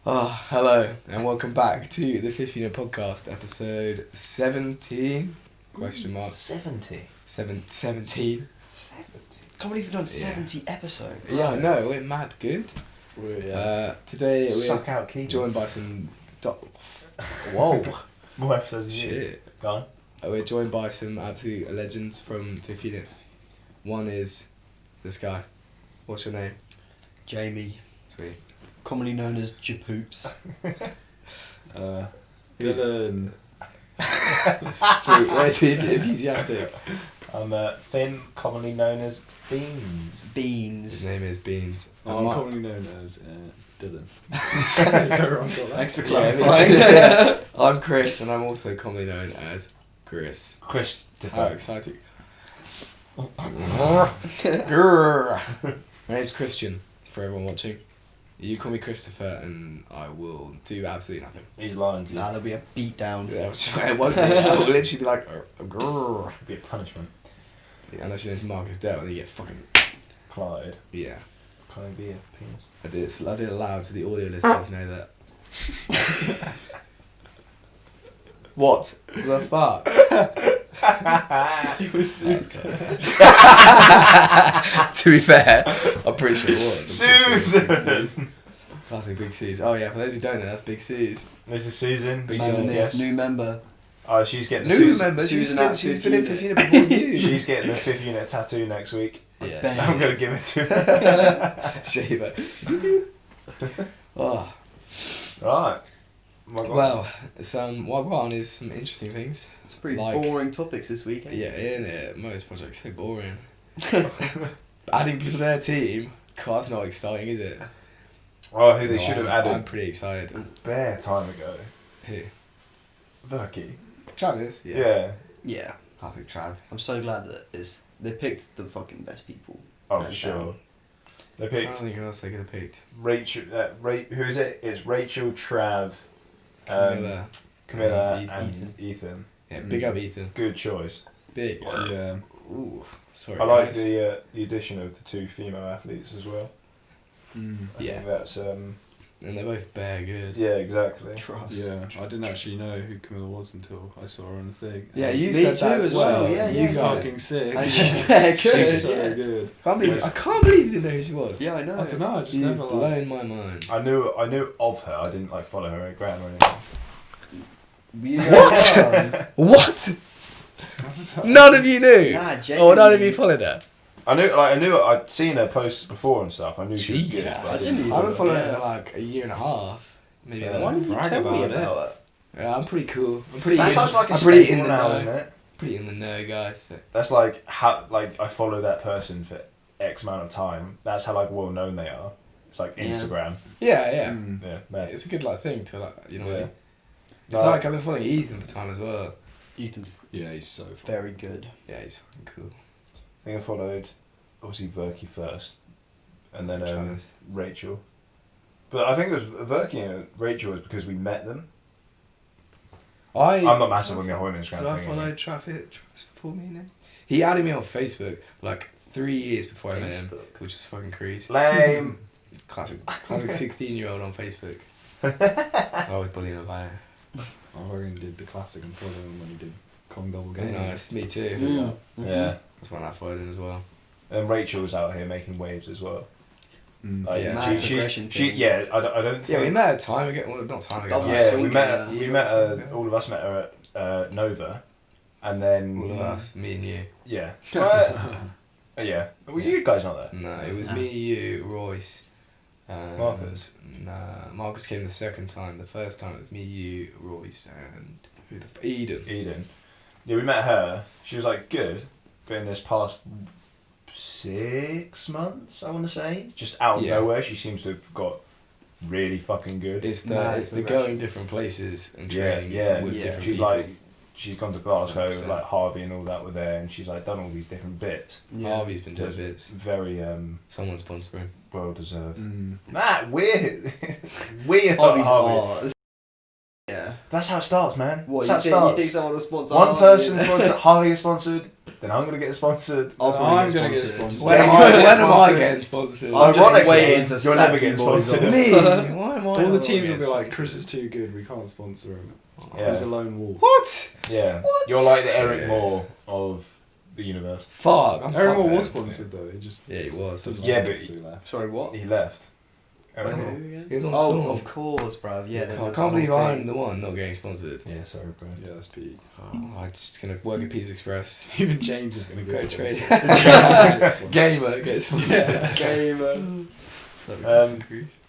Hello and welcome back to the Fifthunit podcast, episode 17? Question mark. 70? 17. 70? Can't believe we've done 70 episodes. Yeah, I know, we're mad good. Today Suck we're out Keegan. joined by some... Whoa! More episodes than you. Shit. Go on. We're joined by some absolute legends from Fifthunit. One is this guy. What's your name? Jamie, Sweet. commonly known as Japoops. Dylan. Sweet, way too enthusiastic. I'm Finn, commonly known as Beans. His Beans. name is Beans. I'm commonly known as Dylan. Thanks for Yeah, clarifying. me too. I'm Chris and I'm also commonly known as Chris. How Christopher. exciting. Grrr. My name's Christian, for everyone watching. You call me Christopher and I will do absolutely nothing. He's lying to you. Nah, there'll be a beat down. It won't be. I will literally be like, grrr. It'd be a punishment. Yeah, unless your name's Marcus Dell and you get fucking... Clyde. Yeah. Can I be a penis? I did it loud so the audio listeners know that. What the fuck? It was Susan. To be fair, I'm pretty sure it was. Susan! Classic Big Suze. Oh yeah, for those who don't know, that's Big Suze. This is Susan. Big Susan, dog. yes. New member. Oh, she's getting the New Susan. member, Susan she's been in Fifthunit. 15 before you. She's getting the 5th unit tattoo next week. Yeah. Bet. I'm going to give it to her. Shave it. Oh. Right. My God. Well, Wagwan is some interesting things. It's pretty Like- boring topics this week. Eh? Yeah, isn't it? Most projects so boring. Adding people to their team, God, that's not exciting, is it? Oh, who they No, should have I'm added pretty excited. bare time ago. Who? Verky. Travis? Yeah. Yeah. Classic Trav. I'm so glad that they picked the fucking best people. Oh, for Hands sure. down. They I don't picked think who else they could have picked. Rachel. Who is it? It's Rachel, Trav, Camilla. Camilla, and and Ethan. Yeah, big up Ethan. Good choice. Big. Yeah. Ooh, sorry. I like guys. the addition of the 2 female athletes as well. I Yeah. think that's And they're both bare good. yeah, exactly. Trust. Yeah, I didn't actually know who Camilla was until I saw her on the thing. Yeah, you Me said too that as well, yeah, You yeah. guys. Fucking sick. And she's bare She's good. so Yeah. good. I can't believe you didn't know who she was. Yeah, I know. I don't know, I just You've never like. blown my mind. I knew of her. I didn't like follow her on Instagram or anything. What? What? None of you knew. Nah, Oh, genuinely. none of you followed her. I knew I'd seen her posts before and stuff. I knew she was Jesus. good. but I didn't even- I've been following her Yeah. for like a year and a half. Maybe Yeah. longer. Why didn't you Brag tell me about it. about it? Yeah, I'm pretty cool. I'm pretty. That in, sounds like a I'm pretty staple in the now, know. isn't it? Pretty in the know, guys. So. That's like how I follow that person for X amount of time. That's how like well known they are. It's like Yeah. Instagram. Yeah, yeah. Mm. Yeah, man. It's a good like thing to like, you know. What I Yeah. mean? It's like I've been following Ethan for time as well. Ethan's Yeah, he's so fun. very good. Yeah, he's fucking cool. I think I followed obviously Verky first, and then Travis. Rachel. But I think it was Verky and Rachel was because we met them. I'm not massive on the whole Instagram Did I thing. follow Travis before me now? He added me on Facebook like 3 years before I met him, Facebook. which is fucking crazy. Lame. Classic 16-year-old on Facebook. I always bully him about it. I already did the classic and followed him when he did Kong Double Game. Nice, me too. Mm. Yeah. That's when I followed him as well. And Rachel was out here making waves as well. Mm. Like, Yeah. Mad progression thing. yeah. I don't think. Yeah, we met a time ago. Well, not time ago. Double but Yeah, swing we met. game, We yeah. met. All of us met her at Nova, and then All of us, me and you. Yeah. Yeah. Were you guys not there? No, it was Nah. me, you, Royce. Marcus? Nah, Marcus came the second time. The first time it was me, you, Royce, and who the Eden. Eden. Yeah, we met her. She was like good, but in this past 6 months, I want to say, just out of Yeah. nowhere, she seems to have got really fucking good. It's Mad the progression. going different places and Yeah, training yeah. with Yeah. different She's people. like, she's gone to Glasgow, 100%. like Harvey and all that were there, and she's like done all these different bits. Yeah. Harvey's been doing Just bits. Very Someone sponsoring. well deserved. Mm. Matt, weird. Weird. Harvey's Harvey. art. Yeah. That's how it starts, man. What, That's you how it think, you starts. think someone will sponsor One Harvey? person is sponsored, Harvey is sponsored, then I'm going to get sponsored. I'll probably I'm gonna get sponsored. sponsored. When When am I sponsored? getting sponsored? I'm just Ironically, waiting to you're sack never you getting boys sponsored. off. Me? Why am I Don't might All the not teams get will be like, sponsored. Chris is too good, we can't sponsor him. Yeah. He's a lone wolf. What? Yeah. You're like the Eric Shit. Moore of the universe. Fuck. I'm Aaron fucked, Moore was man. sponsored though. He just Yeah, he was. doesn't Yeah, like but it, so he left. Sorry, what? He left. By Eric who Moore. again? He was on Oh, Storm. of course, bruv. Yeah. there I was can't the believe whole I'm thing. the one not getting sponsored. Yeah, sorry, bro. Yeah, that's peak. Oh, I'm just gonna work at Pizza Express. Even James is gonna go Go trade. sponsored. Gamer gets sponsored. Gamer.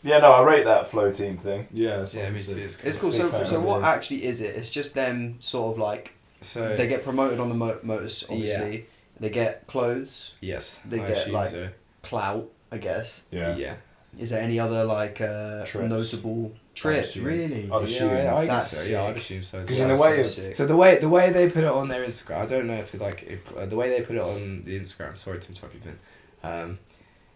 Yeah, no, I rate that flow team thing. Yeah, that's Yeah, what me I'm too. saying. It's cool. Big So, fan so of what it. actually is it? It's just them sort of like So they get promoted on the motors, obviously. They get clothes, yes, they I get, assume like, so. clout, I guess. Yeah. Is there any other like Trips. notable trips? assume. Really? I'd assume. Yeah, I guess That's so. Yeah, I'd sick. assume so. as 'Cause well. in a way That's of- sick. So the way they put it on their Instagram, I don't know if the way they put it on the Instagram. Sorry to interrupt you, Vin.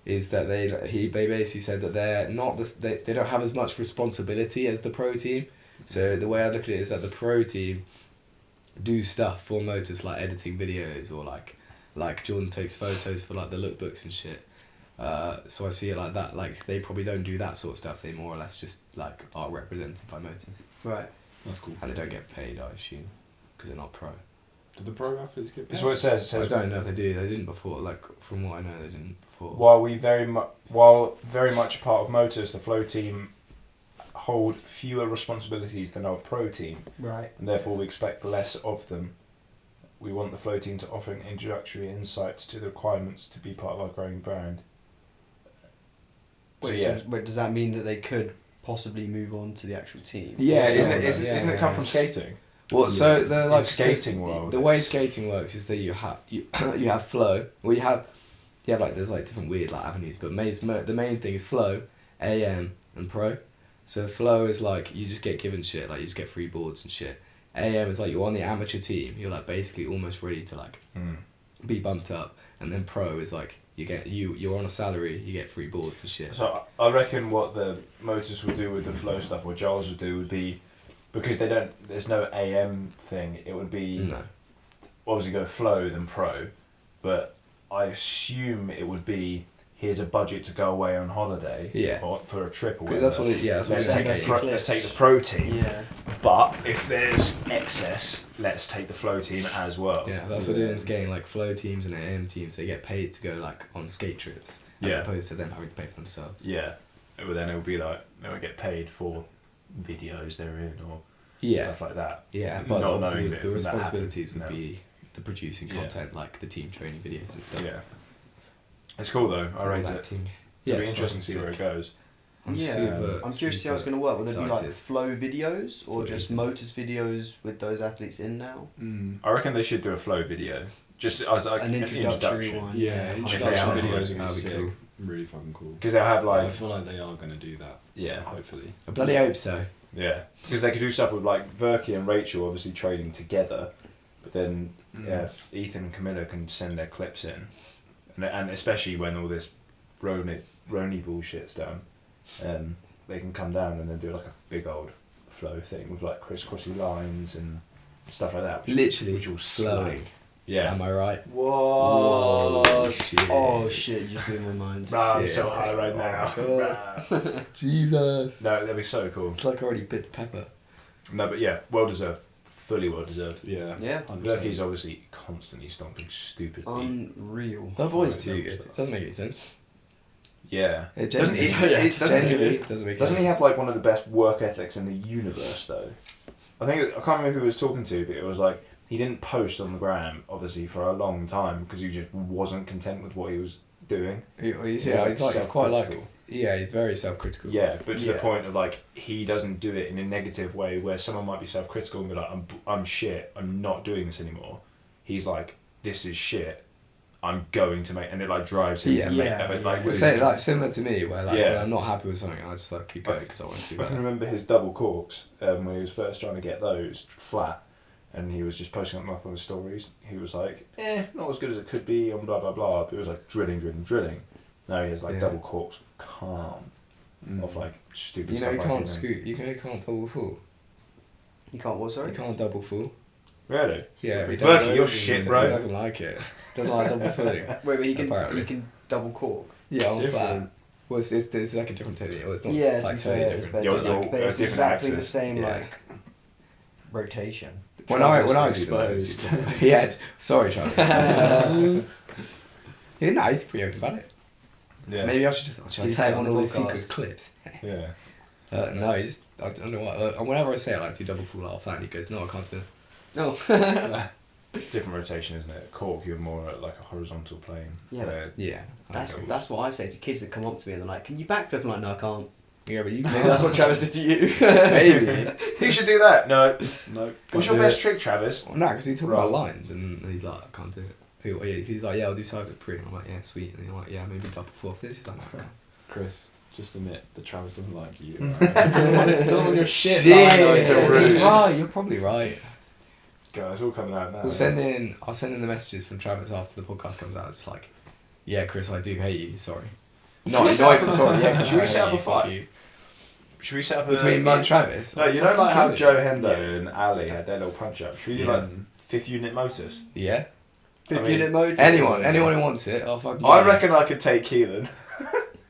Is that they basically said that they're not they don't have as much responsibility as the pro team. So the way I look at it is that the pro team do stuff for motors like editing videos or like Jordan takes photos for like the lookbooks and shit. So I see it like that. Like they probably don't do that sort of stuff. They more or less just like are represented by motors, Right. That's cool. and they don't get paid. I assume because they're not pro. Did the pro athletes get paid? That's what it says. It I says don't know if they do. They didn't before. Like from what I know, they didn't before. while very much a part of Motors, the flow team hold fewer responsibilities than our pro team, Right. and therefore we expect less of them. We want the flow team to offer introductory insights to the requirements to be part of our growing brand. Wait, so does that mean that they could possibly move on to the actual team? Yeah, isn't yeah, it? yeah, Isn't it yeah, come yeah. from skating? Well, so the like skating world, the way it's- skating works is that you have you have flow. Well, you have like there's like different weird like avenues, but the main thing is flow, AM and pro. So flow is like you just get given shit, like you just get free boards and shit. AM is like you're on the amateur team, you're like basically almost ready to like be bumped up, and then pro is like you're on a salary, you get free boards and shit. So I reckon what the Motors would do with the flow stuff, what Giles would do would be, because there's no AM thing, it would be No. obviously go flow then pro, but I assume it would be here's a budget to go away on holiday Yeah. or for a trip or Because whatever. that's what let's it's take, Let's the take pro, it. let's take the pro team, Yeah. but if there's excess, let's take the flow team as well. Yeah, that's what it is in skating. Like flow teams and AM teams, they get paid to go like on skate trips, as Yeah. opposed to them having to pay for themselves. Yeah, but then it would be like they would get paid for videos they're in or Yeah, stuff like that. yeah, but Not obviously knowing that the when that responsibilities happens, would no. be the producing Yeah. content, like the team training videos and stuff. Yeah, it's cool though. I All rate that it. team. It'll Yeah, be it's interesting to see fucking where it sick. goes. I'm Yeah, super. I'm curious to see how it's super going to work. Will there be like excited. flow videos or Flow. just motors videos with those athletes in now? Mm. I reckon they should do a flow video, just as like An introductory one. Yeah, If introduction they are, videos would be that'd be sick. cool. Really fucking cool. because they'll have I like feel like they are going to do that, yeah, hopefully. I bloody hope so. yeah, because they could do stuff with like Verky and Rachel obviously training together, but then yeah, Ethan and Camilla can send their clips in, and especially when all this Roni bullshit's done, they can come down and then do like a big old flow thing with like crisscrossy lines and stuff like that. Literally which will flowing. slap. Yeah. Am I right? Whoa! Oh, shit. Oh shit! You just blew my mind. Rah, I'm Shit. so high right now. Oh, Rah. Jesus. No, that'd be so cool. It's like already bit pepper. No, but yeah, well deserved. Fully well deserved. Yeah. Yeah. 100%. Verky's obviously constantly stomping stupid feet. Unreal. That boy's Right, too no, good. stuff. It doesn't make any sense. Yeah. It Doesn't he- genuinely- doesn't he- genuinely doesn't make Doesn't any he have sense. like one of the best work ethics in the universe though? I can't remember who he was talking to, but it was like he didn't post on the gram obviously for a long time because he just wasn't content with what he was doing. He's quite like Self-critical. yeah, he's very self-critical. Yeah, but to the Yeah. point of like he doesn't do it in a negative way where someone might be self-critical and be like, I'm shit, I'm not doing this anymore. He's like, this is shit, I'm going to make, and it like drives him Yeah. to make Yeah, that. But like, yeah. with Say his- like similar to me, where like Yeah. when I'm not happy with something, I just like keep going because I want to do I can better. remember his double corks when he was first trying to get those flat, and he was just posting them up on his stories. He was like, not as good as it could be, and blah blah blah. But it was like drilling. Now he has like Yeah. double corks, calm, of like stupid You know stuff. you like can't that. scoot. You know you can't double full. You can't what? Sorry. You can't double full. Really? Yeah, he Berkey, doesn't- you're shit, He bro. doesn't like it. Doesn't like double fulling. Wait, but he Apparently. can double cork. Yeah, on It's flat. different. Well, it's like a different technique. Well, it's not Yeah, like to be totally fair, it's different. better. You're- Like, but it's different exactly the axis. same Yeah. like rotation. When I Travis do the exposed. notes, yeah, sorry, Charlie. Yeah, no, he's pretty open about it. Yeah. Maybe I should just Did he tell say him on on all the his secret podcast? clips. Yeah. No, he just I don't know what. Whenever I say I like to double full off that, he goes, "No, I can't do it." No. It's different rotation, isn't it? Cork, you're more at like a horizontal plane. Yeah. where- Yeah, That's what I say to kids that come up to me and they're like, "Can you backflip?" I'm like, "No, I can't." yeah, but you Maybe can't. that's what Travis did to you. Maybe. You should do that. No. No. What's your best trick, Travis? Well, no, because he talked Right. about lines, and he's like, "I can't do it." He's like, "Yeah, I'll do side flip pre." And I'm like, "Yeah, sweet." And he's like, "Yeah, maybe double fourth." This is like, "No, I can't." Chris, just admit that Travis doesn't like you. Doesn't want your shit. Shit, lines are he's rude. right. You're probably right. God, it's all coming out now. I'll send in the messages from Travis after the podcast comes out. Just like, "Yeah, Chris, I do hate you. Sorry." Not even sorry. Yeah, Chris, Should we I set hate up a you, fuck fight? you. Should we set up Between me and Travis. No, you know Fucking like how kill it. Joe Hendo and Ali had their little punch up. Should we do Yeah. like fifth unit motors? Yeah. I mean, unit mode. Anyone who wants it, I'll fucking. I get it. reckon I could take Keelan.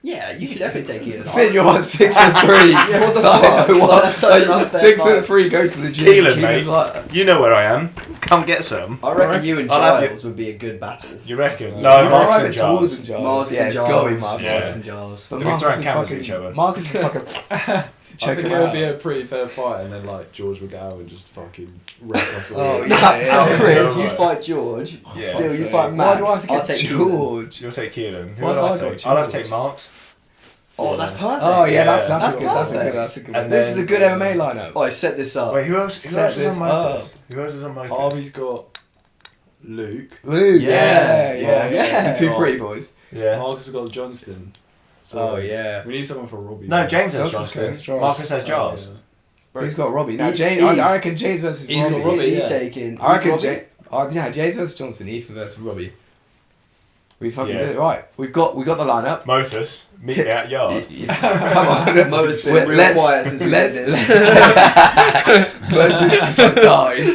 Yeah, you should definitely take it. Finn, you're what, 6'3". Yeah, what the fuck? What? That's such an unfair fight. 6'3", go to the gym. Keelan, mate. Like, You know where I am. Come get some. I reckon you and I'll have you. Giles would be a good battle. You reckon? Yeah. No, he's Marks alright and with tools Giles. and jars. Marcus Yeah, and it's gotta be Giles. Marcus. Yeah. Marcus and Giles. But They'll be Marcus throwing would cameras at fucking- each other. Marcus would fucking I check think him it would out. be a pretty fair fight, and then like George would go out and just fucking wreck us all. Oh, Now, yeah. Chris, Yeah. you fight George. Yeah. Phil, you So, fight why Max. do I have to I'll get take George? You'll take Keelan. Who Why would do I I take? take I'd have to George? take Marks. Oh, that's perfect. Oh yeah, Yeah. that's That's a good. That's a perfect. good. That's a good. And One. This is a then- good MMA lineup. Oh, I set this up. Wait, who else? Who Set else is this on motors? up. Who else is on motors? Harvey's got Luke. Luke. Yeah. Yeah. Oh, Two yeah. pretty boys. Yeah. Marcus has got Johnston. So Oh yeah. we need someone for Robbie. No, James has Johnson's Johnston. going strong. Marcus has Oh, Giles. yeah. He's got Robbie. Now Eve- James. Eve. I reckon James versus He's got Robbie. Robbie, Who's yeah. taking? I reckon Robbie? James versus Johnson. Ethan versus Robbie. We fucking Yeah. did it right. We got the lineup. Motors. Meet me at yard. Come on. Mo's been Wait, real quiet since we said this. Let's just like dies.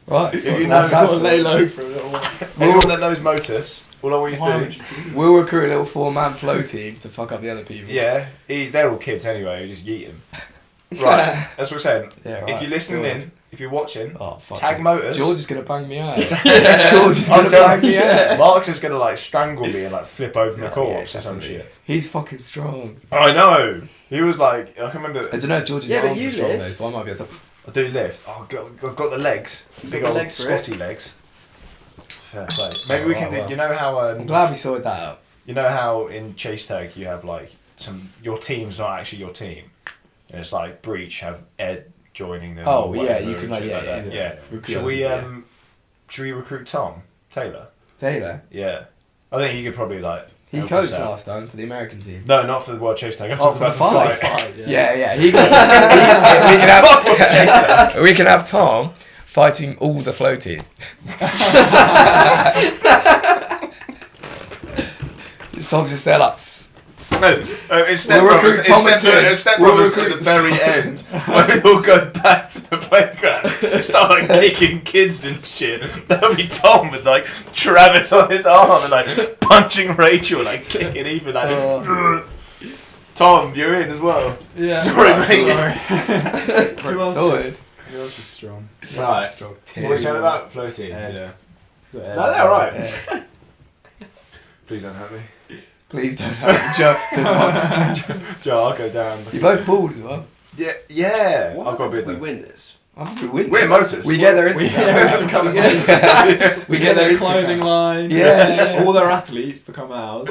Right. If you that's- know- that's Gotta lay low for a little while. Anyone that knows Motus, all I want you Why to would do. you do that? We'll recruit a little 4-man flow team to fuck up the other people. Yeah, they're all kids anyway. You just yeet them. Right. That's what I'm saying. Yeah, right. If you're listening George. in, if you're watching, Oh, fuck. tag Motors. George is gonna bang me out. George I'm is gonna bang telling me you, out. Mark's just gonna like strangle me and like flip over my Yeah, corpse yeah, or some definitely. shit. He's fucking strong. I know. He was like, I can remember. I don't know if George's Yeah, but arms you are strong lift. though, so I might be able to. I do lift. Oh, got the legs. Big the old legs for it. Scotty legs. Fair play. Maybe we Oh, can do. wow. You know how? I'm glad we sorted that out. You know how in chase tag you have like your team's not actually your team, and it's like Breach have Ed joining them. Oh, or yeah, whatever you can, and like, shit yeah, like that. yeah, yeah. Recruit Should we them, should we recruit Tom Taylor? Taylor. Yeah, I think he could probably like. He help us coached out. last time for the American team. No, not for the World Chase Tag. I'm Oh, talking for about the the fight. fight. Yeah. He goes, we can have we can have Tom fighting all the flow team. Tom's just there like. No, it's Step We'll Brothers. recruit Tom and It's Tim. Step We'll Brothers at recruit the very Tom. end when they all go back to the playground, start like kicking kids and shit. That'll be Tom with like Travis on his arm and like punching Rachel and like kicking Ethan like. Tom, you're in as well. Yeah. Sorry, mate. Who else? Sorted. Who else is strong? Right. Strong. What are we chatting about? Floating. Ed. Yeah. Got Ed. No, they're alright. Yeah. Please don't hurt me. Please don't have Joe. Just Joe, I'll go down. you both bald as well. Yeah. What I've got a happens if bit we though. win this? We win. We're this. Motors. We get their We Instagram. become we get We get their their clothing Instagram. line. Yeah. All their athletes become ours.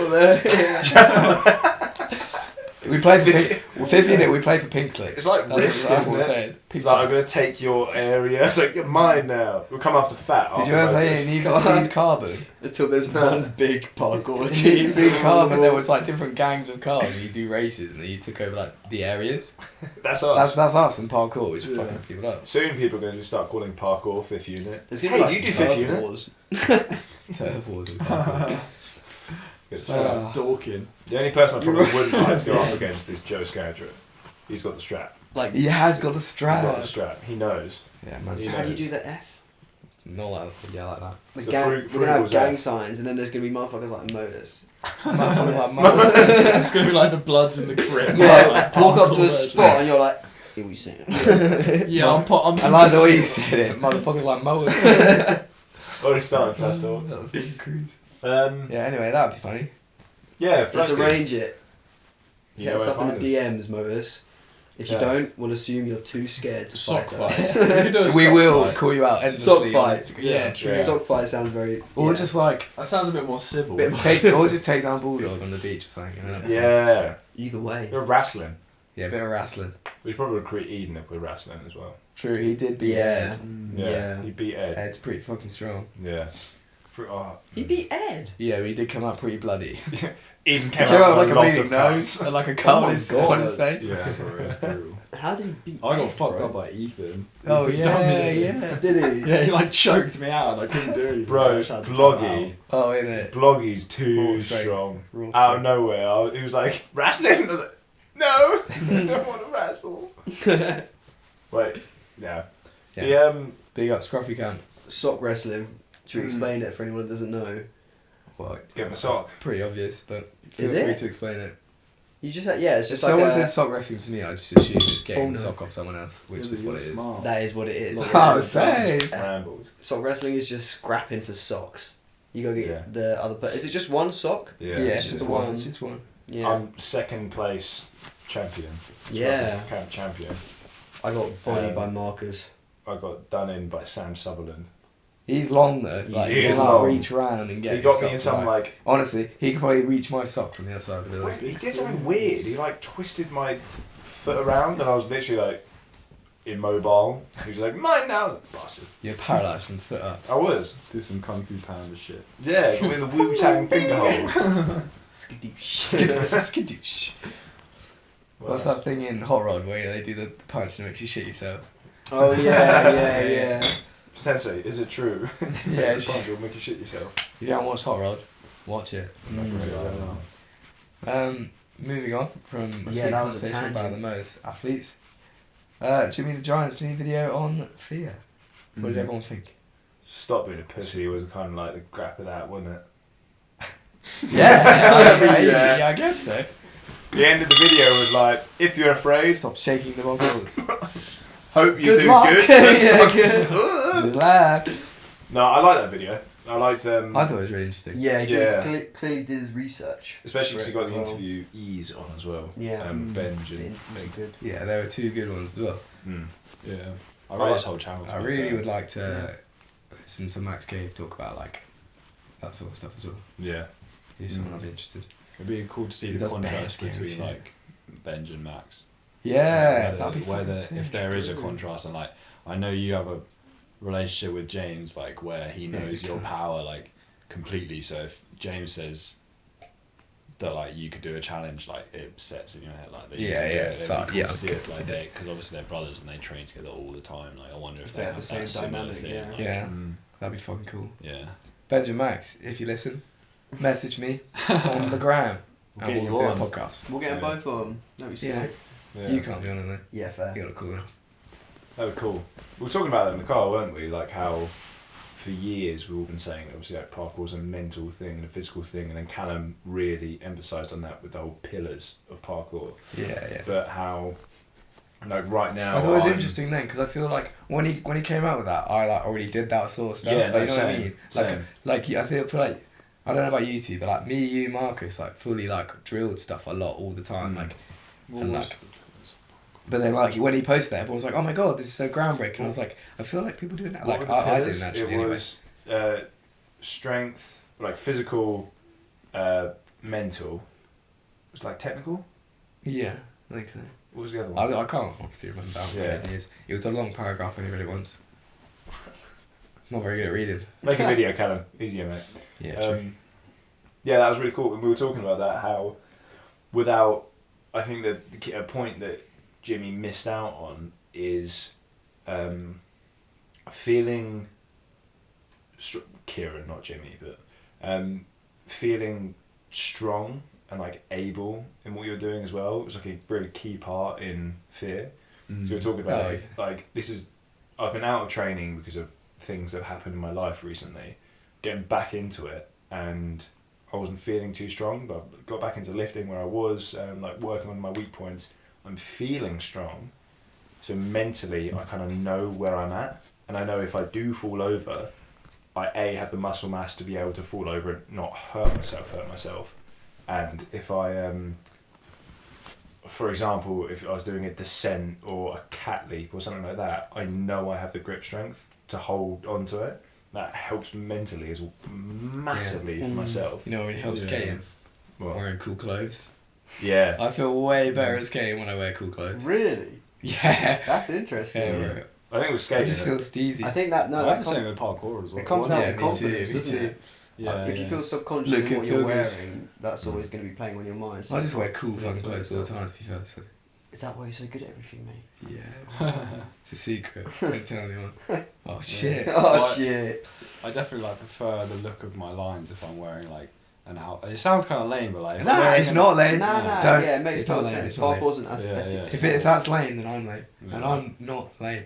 We play for Fifthunit. We play for Pink Slicks. It's like That's risk, what isn't we're it? saying. Pink Like, I'm Slicks. going to take your area. It's like, you're mine now. We'll come after Fat. Did you ever play Need for Speed Carbon? Until there's one big parkour In Need team. for Speed Carbon, there was like different gangs of cars, and you do races, and then you took over like the areas. That's us. That's us in parkour, which Yeah. fucking people up. Soon people are going to start calling parkour Fifth Unit. There's gonna be Hey, like you do turf Fifth Unit? wars. Turf wars and parkour. It's Dorking. the only person I probably wouldn't like to go up against is Joe Scadra. He's got the strap. Like, He has got the He's got the strap. strap. He knows. Yeah, man. He how do you knows. do the F? Not like that. The The gang, fruit- we're fruit gonna have was gang there. signs, and then there's gonna be motherfuckers like motors. Motherfuckers like It's gonna be like the Bloods in the Crib. Yeah, like, walk up to hardcore a version. spot, and you're like, "Here we sing." Yeah, I'm I like the way you said it. Motherfuckers like mowers. Already started trash talk. That was fucking crazy. Yeah, Anyway, that'd be funny. Let's floating. arrange it. You Hit know us where up to in find the us. DMs, motors. If you Yeah. don't, we'll assume you're too scared to Sock fight fight. us. We could do a We sock will fight. call you out endlessly. Sock on fight. Instagram. Yeah, Yeah, true. Yeah. Sock fight sounds very. Or yeah. just like, That sounds a bit more civil. or just take down Bulldog on the beach or something. You know? Yeah. Either way. They're wrestling. Yeah, a bit of wrestling. We should probably recruit Eden if we're wrestling as well. True, he did beat Yeah. Ed. Yeah. He beat Ed. Ed's pretty fucking strong. Yeah. He beat Ed. Yeah, he did come out pretty bloody. Eden came Came out out with with like a lots bleeding of nose, cuts. and like a cut Oh on his my face. Yeah, for real, for real. How did he beat I got Ed, fucked bro? up by Ethan. Oh Ethan yeah, dominated. yeah. Did he? Yeah, he like choked me out and I couldn't do anything. Bro, so I just had to tap Bloggy. Oh, in it. Bloggy's too Raw strength. strong. Raw Out of strength. nowhere, he was like, wrestling? I was like, no, I don't want to wrestle. Wait, yeah. Yeah. The, Big up Scruffy Camp. Sock wrestling. Should we explain it for anyone that doesn't know? Well, Get him a that's sock. pretty obvious, but feel Is free it? to explain it. You just had, yeah, it's If just someone like said sock wrestling to me, I just assume it's getting Oh, no. the sock off someone else, which is what it is. that is what it is. Oh, same. rambles. Sock wrestling is just scrapping for socks. You go get Yeah. the other. Is it just one sock? Yeah. it's just just one. one. It's just one. Yeah. I'm second place champion. Yeah. Camp champion. I got bodied by Um, Marcus. I got done in by Sam Sutherland. He's long though. Like He he is can like long. reach around and get. He got his me in sock some right. like. Honestly, he could probably reach my sock from the other side of the building. He did something weird. He like twisted my foot around, and I was literally like immobile. He was like, "Mine now." I was like, bastard. You're paralysed from the foot up. I was. Did some Kung Fu Panda shit. Yeah, got me in the Wu Tang finger hole. Skadoosh. Skadoosh. What's that thing in Hot Rod where they do the punch that makes you shit yourself? Oh yeah. Sensei, is it true? Yeah, Punch will make you shit yourself. if you haven't watched Hot Rod, watch it. Moving on from a sweet that was a conversation about the tangent. most athletes. Jimmy the Giant's new video on fear. What did everyone think? Stop being a pussy was kind of like the crap of that, wasn't it? Yeah, I guess so. The end of the video was like, if you're afraid, Stop shaking the bottles. hope you Good do luck. good. Yeah, good. Good luck. No, I like that video. I liked I thought it was really interesting. Yeah, he Yeah. clearly did his research. especially because he got the Well. interview ease on as well. Yeah. Benj The and interviews are good. Yeah, there were two good ones as well. Mm. Yeah. I Right. read his whole channel. to I be really fair. would like to listen to Max Cave talk about like that sort of stuff as well. Yeah. He's someone I'd be interested. It'd be cool to see He the does contrast bear skin between shit. like Benj and Max. Yeah, Whether- that'd be whether fucking if so there is a true. contrast, and like I know you have a relationship with James, like where he Yeah, knows he's a your cunt. power like completely. So if James says that like you could do a challenge, like it sets in your head like that. You Yeah, can do yeah, it. it's It'd be like- cool yeah, to see okay. it like they, because obviously they're brothers and they train together all the time. Like I wonder if they They have have the that same similar dynamic, thing. yeah. Like, Yeah, Mm. that'd be fucking cool. yeah. Benjamin Max, if you listen, message me on the gram. We'll And get we'll you do on. a podcast. We'll get them Yeah. both on. That would be Yeah. sick. Yeah. You can't be on it then. Yeah, fair. You gotta call them. That was cool. We were talking about that in the car, weren't we? Like how for years we've all been saying obviously like parkour's a mental thing and a physical thing, and then Callum really emphasised on that with the whole pillars of parkour. Yeah, yeah. But how like right now I thought it was I'm- interesting then because I feel like when he came out with that, I like already did that sort of stuff. Yeah, like, no, you know what I same, mean? same. Like I feel like I don't know about you two, but like me, you, Marcus, like fully like drilled stuff a lot all the time. Mm. Like, and like, but then like when he posted that, everyone was like, "Oh my god, this is so groundbreaking!" And I was like, I feel like people doing that. What Like were the I pillars? didn't actually. It Anyway. was strength, like physical, mental. It was like technical. Yeah, I think so. What was the other one? I can't honestly remember how many it is. It was a long paragraph when I read it once. Not very good at reading. Make a video, Callum. Easier, mate. Yeah, true. Yeah, that was really cool. And we were talking about that, how without, I think that a point that Jimmy missed out on is feeling, Kieran, not Jimmy, but feeling strong and like able in what you're doing as well. It was like a very key part in fear. So we were talking about Oh, like this is, I've been out of training because of things that happened in my life recently, getting back into it, and I wasn't feeling too strong, but I got back into lifting where I was, like working on my weak points. I'm feeling strong, so mentally I kind of know where I'm at, and I know if I do fall over, I have the muscle mass to be able to fall over and not hurt myself, and if I for example, if I was doing a descent or a cat leap or something like that, I know I have the grip strength to hold onto it. That helps mentally as well, massively for myself. You know, when it helps skating, What? wearing cool clothes. Yeah. I feel way better at skating when I wear cool clothes. Really? Yeah. That's interesting. Yeah, right. I think it was It skating. just feels easy. I think that I that have the same with parkour as well. it comes down Yeah, to me confidence, too, me doesn't too. it? Yeah, If you feel subconscious Look in what and you're feel good. wearing, that's always going to be playing on your mind. So I just wear cool Yeah, fucking clothes all the time, to be fair. So. Is that why you're so good at everything, mate? Yeah. It's a secret. Don't tell anyone. Oh shit. Oh Well, shit. I definitely like prefer the look of my lines if I'm wearing like an out. It sounds kind of lame, but like if I'm Nah, wearing it's an- not lame. Nah, Don't- yeah, it makes it's not no lame, sense. it's not lame. Parkour's an Yeah, aesthetic. yeah. If that's lame, then I'm lame, Yeah. and I'm not lame.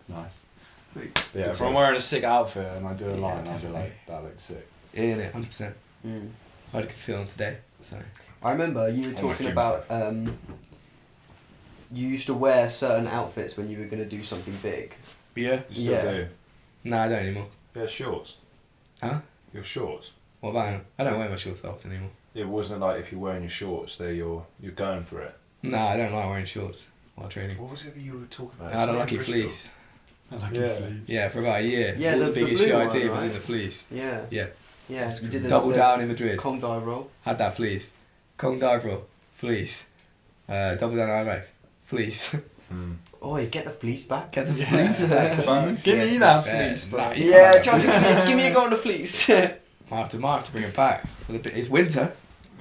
Nice. Sweet. But yeah, if I'm wearing a sick outfit and I do a Yeah, line, I'll be definitely. like, that looks sick. In it, 100%. Mm. I had a good feeling today. So. I remember you were On my talking gym about you used to wear certain outfits when you were going to do something big. Yeah. You still Yeah. do. No, I don't anymore. Yeah, shorts. Huh? Your shorts. What about him? I don't wear my shorts that often anymore. It wasn't like if you're wearing your shorts, there you're going for it. No, I don't like wearing shorts while training. What was it that you were talking about? I had a lucky Bristol. fleece. I like Yeah. your fleece. Yeah, for about a year. Yeah, All the the biggest blue shit I one, did was right? in the fleece. Yeah. Yeah. Yeah, you did the Double down in Madrid. Kong dive roll. Had that fleece. Kong dive roll. Fleece. Double down IMAX. Fleece. Hmm. Oh, you get the fleece back. Get the Yeah. fleece back. jeez. Give Yeah, me to be that fair. fleece, bro. Nah, you Yeah, can't try have that to give me a go on the fleece. might have to bring it back. It's winter.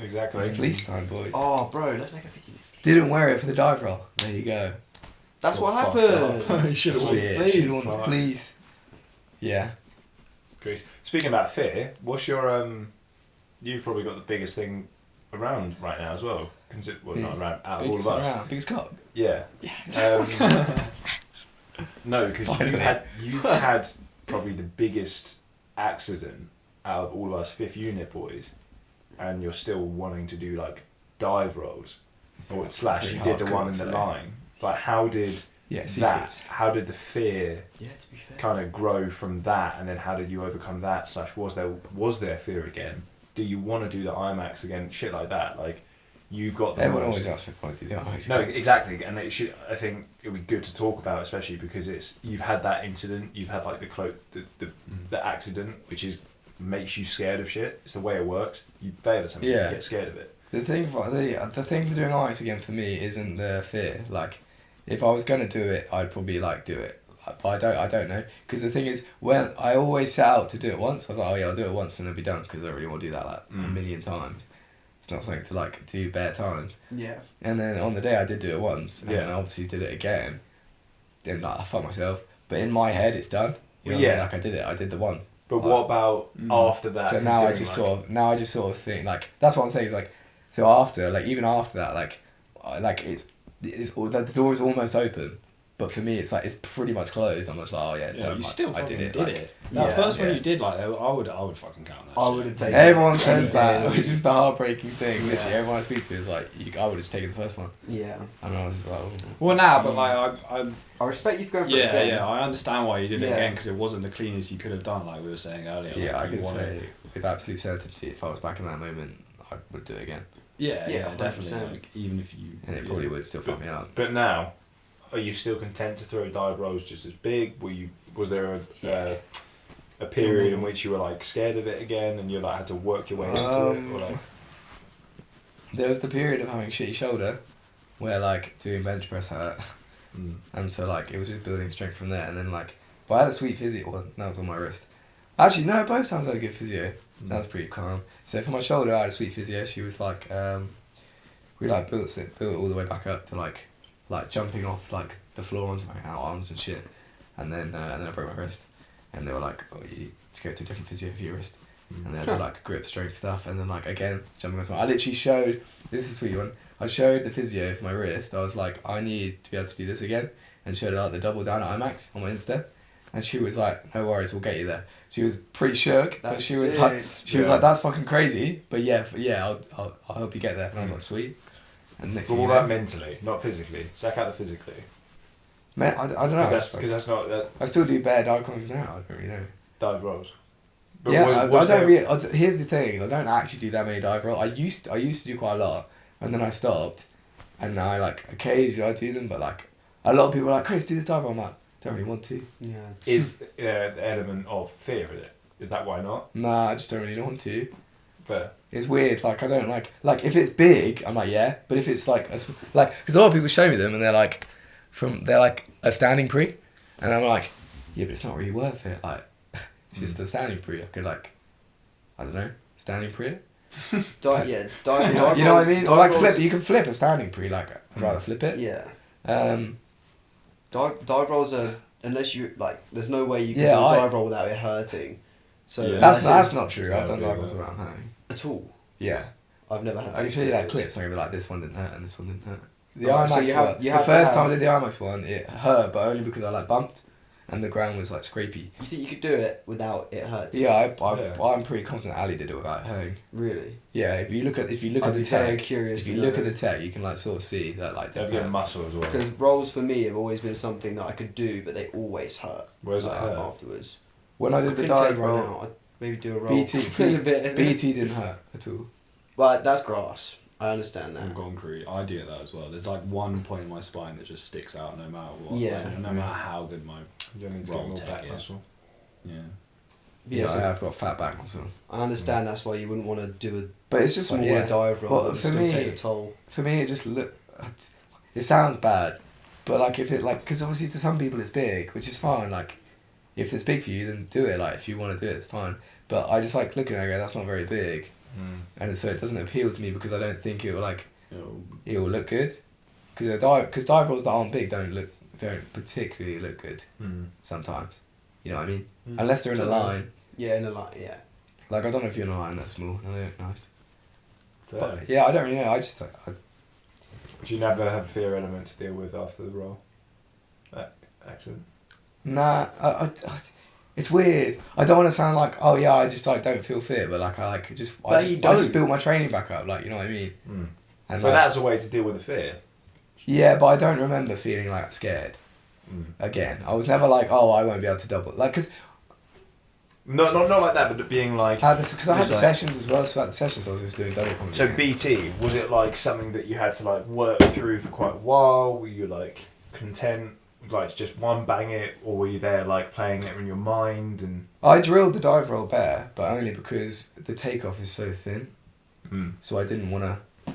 Exactly. It's fleece time, boys. Oh, bro, let's make a video. Didn't wear it for the dive roll. There you go. That's what fucked happened. You should have worn Shit, fleece. should've worn the fleece. Yeah. Great. Speaking about fear, what's your you've probably got the biggest thing around right now as well. Well, not around, out of all Biggest of us. around. Biggest cock. Yeah. Yeah. No, because Finally. you've had probably the biggest accident out of all of us Fifth Unit boys, and you're still wanting to do like dive rolls, or slash Pretty you did the hardcore, one in I'd the say. line. Like how did Yeah, that? secrets. How did the fear Yeah, to be fair. kind of grow from that, and then how did you overcome that? Slash was there fear again? Do you want to do the IMAX again? Shit like that. Like you've got the Everyone most- always asks me to do the IMAX. No, exactly, and it should. I think it would be good to talk about, especially because you've had that incident, you've had like the accident, which makes you scared of shit. It's the way it works. You fail at something, Yeah. you get scared of it. The thing for doing IMAX again for me isn't the fear. Like, if I was gonna do it, I'd probably like do it. But I don't know, because the thing is, when I always set out to do it once, I was like, oh yeah, I'll do it once and then be done, because I don't really want to do that like a million times. It's not something to like do bare times. Yeah. And then on the day I did do it once, and Yeah. then I obviously did it again. Then like I fucked myself, but in my head it's done. You know Well, what I mean? yeah. Like I did it. I did the one. But what about after that? So now I considering, just sort of think like that's what I'm saying is like, so after like even after that like the door is almost open, but for me it's like it's pretty much closed. I'm just like, oh yeah, it's Yeah, done. you Like, still I fucking did it. did like, it. That Yeah, first one yeah. you did, like, I would fucking count that. I shit. would have taken. Everyone says any that, day. which is the heartbreaking thing. Yeah. Literally, everyone I speak to is like, I would have just taken the first one, Yeah. and I was just like, oh. Well, now, but like I I respect you for going for it yeah, again. yeah, I understand why you did it Yeah. again because it wasn't the cleanest you could have done, like we were saying earlier. Yeah, I like, you can wanna- say with absolute certainty, if I was back in that moment, I would do it again, Yeah, Yeah, yeah, definitely. 100%. Like, even if you. and it probably would still fuck me up. But now, are you still content to throw dive rolls just as big? Was there a period in which you were like scared of it again, and you like had to work your way into it, or like? There was the period of having a shitty shoulder, where like doing bench press hurt, and so like it was just building strength from there, and then like, but I had a sweet physio one. That was on my wrist. Actually, no, both times I had a good physio. That was pretty calm. So for my shoulder, I had a sweet physio. She was like, we like built it all the way back up to like jumping off like the floor onto my arms and shit, and then I broke my wrist, and they were like, oh, you need to go to a different physio for your wrist, and they had like grip strength stuff, and then like again jumping onto I literally showed, this is a sweet one. I showed the physio for my wrist. I was like, I need to be able to do this again, and showed her like the double down at IMAX on my Insta. And she was like, no worries, we'll get you there. She was pretty shook, but That's she was sick. like, Yeah. that's fucking crazy. But yeah, I'll help you get there. And I was like, sweet. And next But thing what you know, about mentally, not physically? Sack out the physically. man, I don't know. Because that's not that I still do bare dive combos now. I don't really know. dive rolls. But Yeah, I was don't there- really. Here's the thing: I don't actually do that many dive rolls. I used to do quite a lot, and then I stopped, and now I like occasionally I do them. But like a lot of people are like, Chris, do the dive roll. I'm like, don't really want to. Yeah. Is the element of fear in it? Is that why not? Nah, I just don't really want to. But It's weird. Like I don't like if it's big, I'm like yeah. But if it's like because a lot of people show me them and they're like a standing pre, and I'm like yeah, but it's not really worth it. Like it's just a standing pre. I could I don't know, standing pre it. Dive You know what I mean? Or like flip. You can flip a standing pre. Like I'd rather flip it. Yeah. Um. Dive rolls are, unless you, like, there's no way you can Yeah, do a I- dive roll without it hurting. So Yeah. That's not true. I've Yeah, done yeah, dive rolls yeah. without hurting. at all. Yeah. I've never had. I can that show you that experience. clip. So I'm gonna be like, this one didn't hurt and this one didn't hurt. The Right, IMAX so you have- one. you The have to first time I have- did the IMAX one, it hurt, but only because I like bumped, and the ground was like scrapey. You think you could do it without it hurting? Yeah, Yeah. I'm pretty confident Ali did it without hurting. Really? Yeah, if you look at I'd the be very tech, curious. if to you look know. at the tech, you can like sort of see that like they have they to get muscle as well. Because rolls for me have always been something that I could do, but they always hurt. Where's it like, hurt? afterwards? When I did the couldn't tell dive you right roll, now. I'd maybe do a roll. BT in a bit. BT didn't hurt at all. But that's grass. I understand And that. concrete, I do that as well. There's like one point in my spine that just sticks out no matter what. Yeah. Like, no matter how good my You don't need to Roll get more tech back is. muscle. yeah. Yeah, so I have got fat back muscle. I understand that's why you wouldn't want to do But a it's just like smaller yeah. dive roll Well, and for still me- take the toll. For me, it just it sounds bad, but like if it like because obviously to some people it's big, which is fine. Like if it's big for you, then do it. Like if you want to do it, it's fine. But I just like looking at it, and go, that's not very big, and so it doesn't appeal to me because I don't think it will like it will look good. Because dive rolls that aren't big don't particularly look good sometimes. You know what I mean? Unless they're in a line. Yeah, in a line. Yeah. Like I don't know if you're in a line that small. No, they look nice. Fair. But yeah, I don't really know. I just Do you never have a fear element to deal with after the roll? Accident? nah. It's weird. I don't want to sound like oh yeah I just like don't feel fit, but like I just But you don't. build my training back up. Like you know what I mean? And But like, that's a way to deal with the fear. yeah, but I don't remember feeling like scared. Again, I was never like oh I won't be able to double like because Not like that, but being like. because I had the like- sessions as well. So at the sessions I was just doing double combo. So BT, was it like something that you had to like work through for quite a while? Were you like content, like just one bang it, or were you there like playing it in your mind and? I drilled the dive roll bare, but only because the takeoff is so thin. So I didn't want to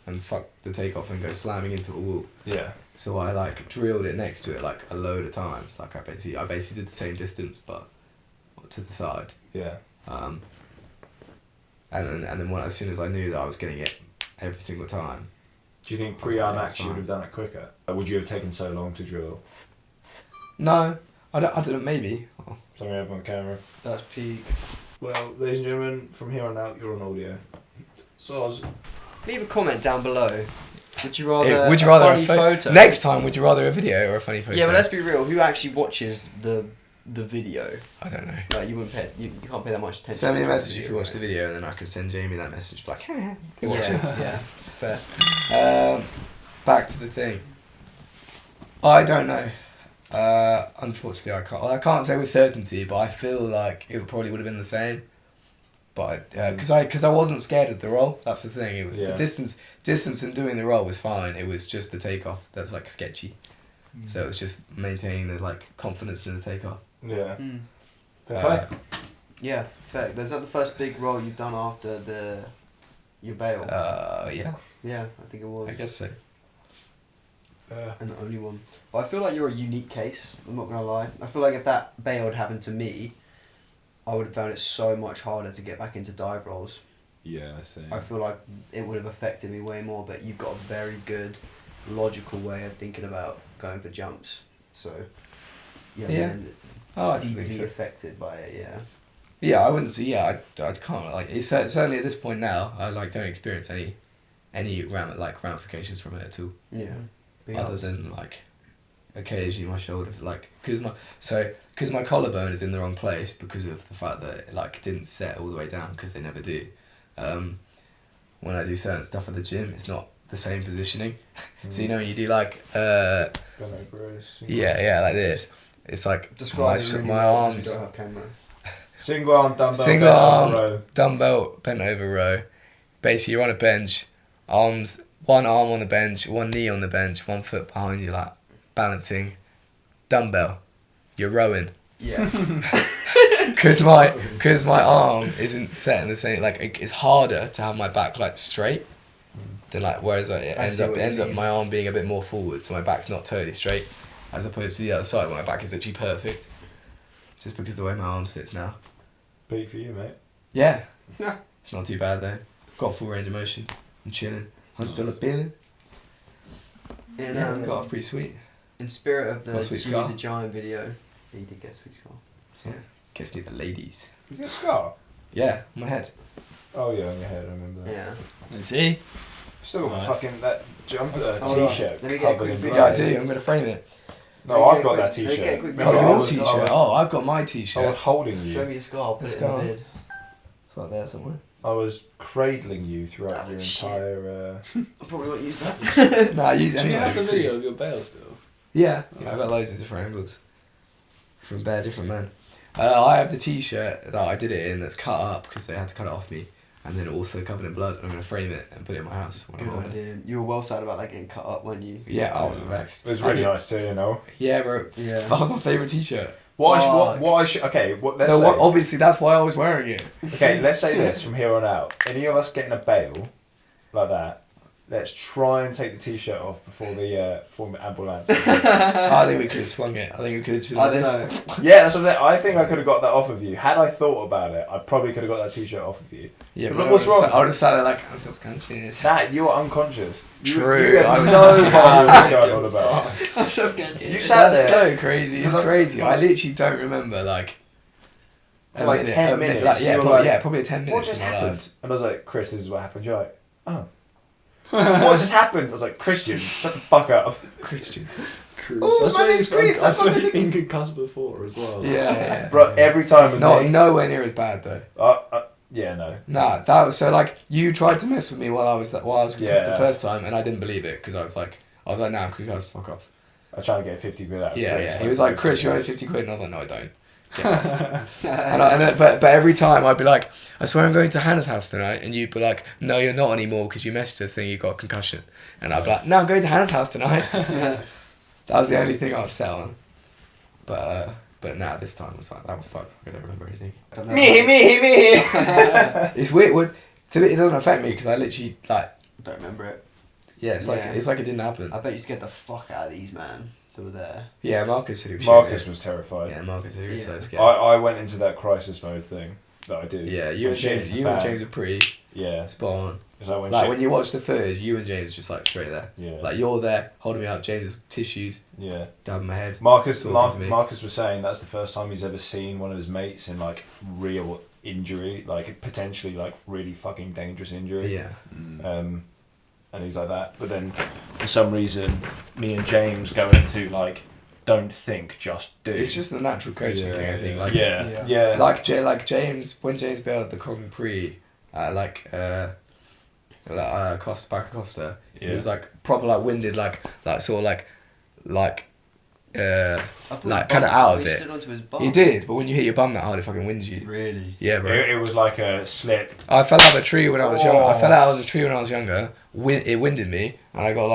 and fuck the takeoff and go slamming into a wall. Yeah. So I like drilled it next to it like a load of times. Like I basically did the same distance but to the side. Yeah. And then as soon as I knew that I was getting it every single time. Do you think I was like, pre-IMAX that's you would fine. have done it quicker? Or would you have taken so long to drill? No, I don't know, maybe. Oh. Something up on camera. That's peak. Well, ladies and gentlemen, from here on out, you're on audio. So, Leave a comment down below. Would you rather? Would you rather a funny photo? Next time, would you rather a video or a funny photo? Yeah, but let's be real. Who actually watches the video? I don't know. Like you wouldn't pay. You can't pay that much attention. Send me a to the message if video, you watch right? the video, and then I can send Jamie that message. Like, hey, go watch Yeah, yeah, fair. it. Back to the thing. I don't know. Unfortunately, I can't say with certainty, but I feel like it probably would have been the same. But because I wasn't scared of the roll. That's the thing. Yeah. The distance in doing the roll was fine. It was just the takeoff that's like sketchy. So it was just maintaining the like confidence in the takeoff. yeah. Mm. Fair play. Yeah, fair. Is that the first big roll you've done after your bail? Yeah, Yeah, I think it was. I guess so. And the only one. But I feel like you're a unique case. I'm not gonna lie. I feel like if that bail had happened to me, I would have found it so much harder to get back into dive rolls. Yeah, I see. I feel like it would have affected me way more. But you've got a very good, logical way of thinking about going for jumps. So, yeah, Yeah. been I like to deeply think so. affected by it. Yeah. Yeah, I wouldn't say. Yeah, I can't like. It's certainly at this point now. I like don't experience any ramifications from it at all. Yeah. Big Other ups. than like occasionally my shoulder like because because my collarbone is in the wrong place because of the fact that it like didn't set all the way down, because they never do. When I do certain stuff at the gym, it's not the same positioning. So you know when you do like Bend over, yeah, like this. It's like Describe it really my well 'cause arms. We don't have camera. Single arm dumbbell. Single bent over arm row. dumbbell bent over row. Basically, you're on a bench, arms, one arm on the bench, one knee on the bench, 1 foot behind you, like balancing. Dumbbell, you're rowing. Yeah. Because my arm isn't set in the same, like it's harder to have my back like straight than like, whereas it ends up my arm being a bit more forward, so my back's not totally straight, as opposed to the other side where my back is actually perfect, just because of the way my arm sits now. Beat for you, mate. Yeah, it's not too bad though. Got full range of motion. I'm chilling. $100 billing. In, got off pretty sweet. in spirit of the Got a sweet Jimmy scar. the Giant video, he did get a sweet scar. Yeah, gets me the ladies. You got a scar? Yeah, on my head. Oh yeah, on your head. I remember that. Yeah. See? Still got Nice. fucking that jumper Hold on. t-shirt. Let me get a covered quick in video. Yeah, I blood. do. I'm gonna frame it. No, I've got that Let me get a t-shirt. quick Remember, Oh, video. I your was- t-shirt. Oh, I've got my I was t-shirt. holding you. Show me your scar. Put Let's it in go. the vid. It's like there somewhere. I was cradling you throughout Oh, your shit. entire. I probably won't use that. No, I use Do you anyway. have the video of your bail still? Yeah, I've got loads of different angles from bare different men. I have the t-shirt that I did it in that's cut up because they had to cut it off me, and then also covered in blood. I'm gonna frame it and put it in my house when I'm Good older. idea. You were well sad about that getting cut up, weren't you? Yeah, I was vexed. It was I really did- nice too, you know. Yeah, bro. Yeah. That was my favourite t-shirt. What I should okay. Let's No, say, obviously that's why I was wearing it. okay. Let's say this from here on out. Any of us getting a bail like that, let's try and take the t-shirt off before the ambulance. I think we could have swung it. I think we could have just been I like don't this. know. Yeah, that's what I'm saying. I think I could have got that off of you. Had I thought about it, I probably could have got that t-shirt off of you. Yeah, Look, but what's wrong? I would have sat there like, I'm so conscious. That you were unconscious. True, You had I was- no idea what was going on about. I'm so scared. You sat That's there so crazy. It's For like- crazy. for I like- literally don't remember like. For like 10 a minute, minutes, Like, yeah, you were probably, like, yeah, probably 10 minutes. What just in my happened? life. And I was like, Chris, this is what happened. You're like, oh. What just happened? I was like, Christian, shut the fuck up. Christian. Chris. Oh, That's my why name's Chris, That's I'm why not you've been concussed before as well. Yeah. Bro, every time with Not me. nowhere near as bad though. Yeah, no. Nah, that was so like you tried to mess with me while I was concussed Yeah. the first time, and I didn't believe it because I was like, nah, I'm concussed, fuck off. I was trying to get 50 quid out of Yeah, Chris. yeah. He was like, Chris, you owe me 50 quid, and I was like, no, I don't. Get lost. But every time I'd be like, I swear I'm going to Hannah's house tonight, and you'd be like, no, you're not anymore because you messaged us saying you got a concussion, and I'd be like, no, I'm going to Hannah's house tonight. That was the only thing I was set on. But nah, this time was like, that was fucked. I don't remember anything. Me. It's weird. To me, it doesn't affect me because I literally like. Don't remember it. Yeah, it's like it didn't happen. I bet you scared the fuck out of these man that were there. Yeah, Marcus said he was. Marcus shit, was terrified. yeah, Marcus said he was so Yeah. scared. I went into that crisis mode thing that I do. Yeah, you When and shit James. hits the You and fan. James are pretty Yeah. spot on. It's like when Like shit. when you watch the footage, you and James just like straight there. Yeah. Like you're there holding me up. James' tissues Yeah. dabbing my head. Marcus Talking to me. Marcus was saying that's the first time he's ever seen one of his mates in like real injury, like potentially like really fucking dangerous injury. Yeah. And he's like that. But then for some reason me and James go into like don't think, just do. It's just the natural coaching thing. I think. Like yeah. like James when James bailed the Grand Prix, Costa back Costa. Yeah. He was like proper like winded like sort of like kind of out of it. Slid onto his bum. He did, but when you hit your bum that hard, it fucking winds you. Really? Yeah, bro. It was like a slip. I fell out of a tree when I was young. I Oh. fell out of a tree when I was younger. It winded me, and I got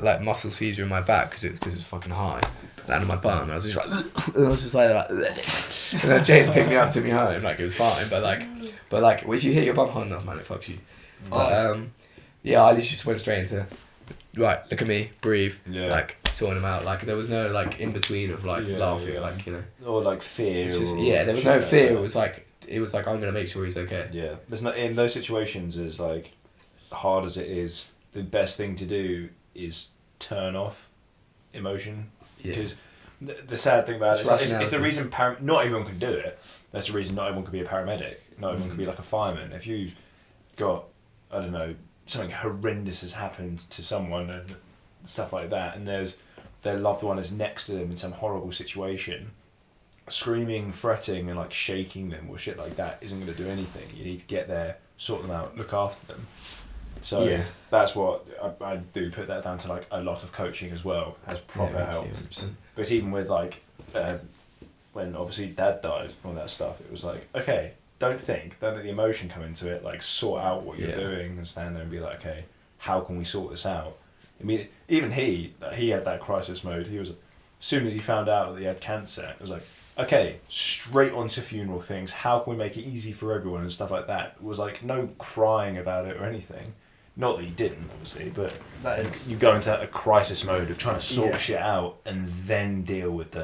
like muscle seizure in my back because it was fucking high. Landed on my bum, and I was just like, and then James picked me up, took me home. Like it was fine, but if you hit your bum hard enough, man, it fucks you. But yeah, I literally just went straight into right. Look at me, breathe. Yeah. Like sorting him out. Like there was no like in between of like Yeah, laughing. yeah. Like Or like fear. it's just, or yeah. There was shit no like fear. that. It was like I'm gonna make sure he's okay. Yeah, there's not in those situations. As like hard as it is, the best thing to do is turn off emotion. Yeah. Because the sad thing about It's it is it's the rationality. reason not everyone can do it. That's the reason not everyone can be a paramedic. Not everyone can be like a fireman. If you've got, I don't know, something horrendous has happened to someone and stuff like that, and their loved one is next to them in some horrible situation, screaming, fretting, and like shaking them or shit like that isn't going to do anything. You need to get there, sort them out, look after them. So Yeah. that's what I do put that down to, like a lot of coaching as well has proper Yeah, help. 100%. But it's even with like when obviously Dad died and all that stuff, it was like, okay, don't let the emotion come into it, like sort out what you're Yeah. doing and stand there and be like, okay, how can we sort this out? I mean, even he had that crisis mode. He was, as soon as he found out that he had cancer, it was like, okay, straight onto funeral things. How can we make it easy for everyone and stuff like that? It was like no crying about it or anything. Not that he didn't, obviously, but That is. you go into a crisis mode of trying to sort Yeah. shit out and then deal with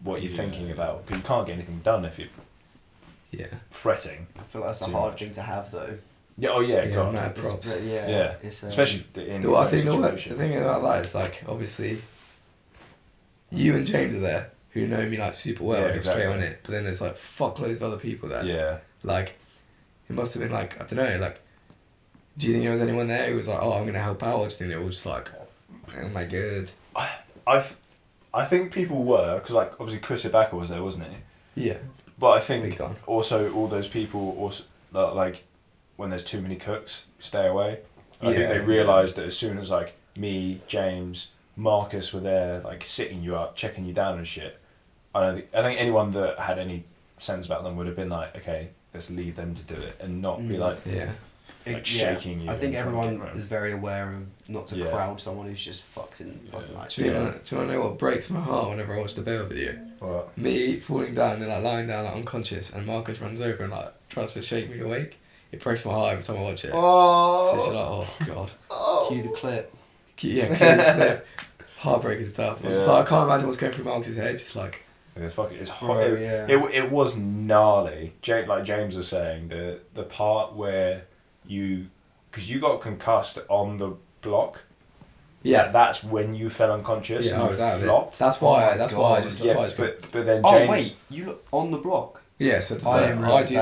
what you're thinking about. Because you can't get anything done if you're Yeah. fretting. I feel like that's a Too hard much. thing to have though. Yeah. Oh yeah. Yeah, God. mad It's- props. but yeah. Yeah. It's, Especially in The, I his think the situation. thing about that is like obviously you and James are there who know me like super well Yeah, and get straight on exactly. it, but then there's like fuckloads of other people there. Yeah. Like it must have been like, I don't know, like do you think there was anyone there who was like, oh, I'm gonna help out, or do you think they were all just like, oh my god? I think people were, because like obviously Chris Ibaka was there, wasn't he? Yeah. But I Big think time. also all those people also like when there's too many cooks, stay away. I think Yeah, they yeah. realised that as soon as like me, James, Marcus were there, like sitting you up, checking you down and shit. I think anyone that had any sense about them would have been like, okay, let's leave them to do it and not be like Yeah. like shaking you. I think and trying to everyone get around. is very aware of not to Yeah. crowd someone who's just fucking like. Do you want to know what breaks my heart whenever I watch the Bale video? What? Me falling down and like lying down like unconscious, and Marcus runs over and like tries to shake me awake. It breaks my heart every time I watch it. So it's just like, oh god. Cue the clip. Yeah, cue the clip. Heartbreaking stuff. I'm just Yeah. like, I can't imagine what's going through Marcus's head. Just like, It's hot. Bro, yeah. It was gnarly. Like James was saying, the part where because you got concussed on the block. yeah, That's when you fell unconscious. yeah, and I was out of flopped. it. That's why. Oh my That's why I God. just. That's Yeah, why I just. but then Oh James. wait, you look on the block. Yeah, so the I photo, didn't I realise do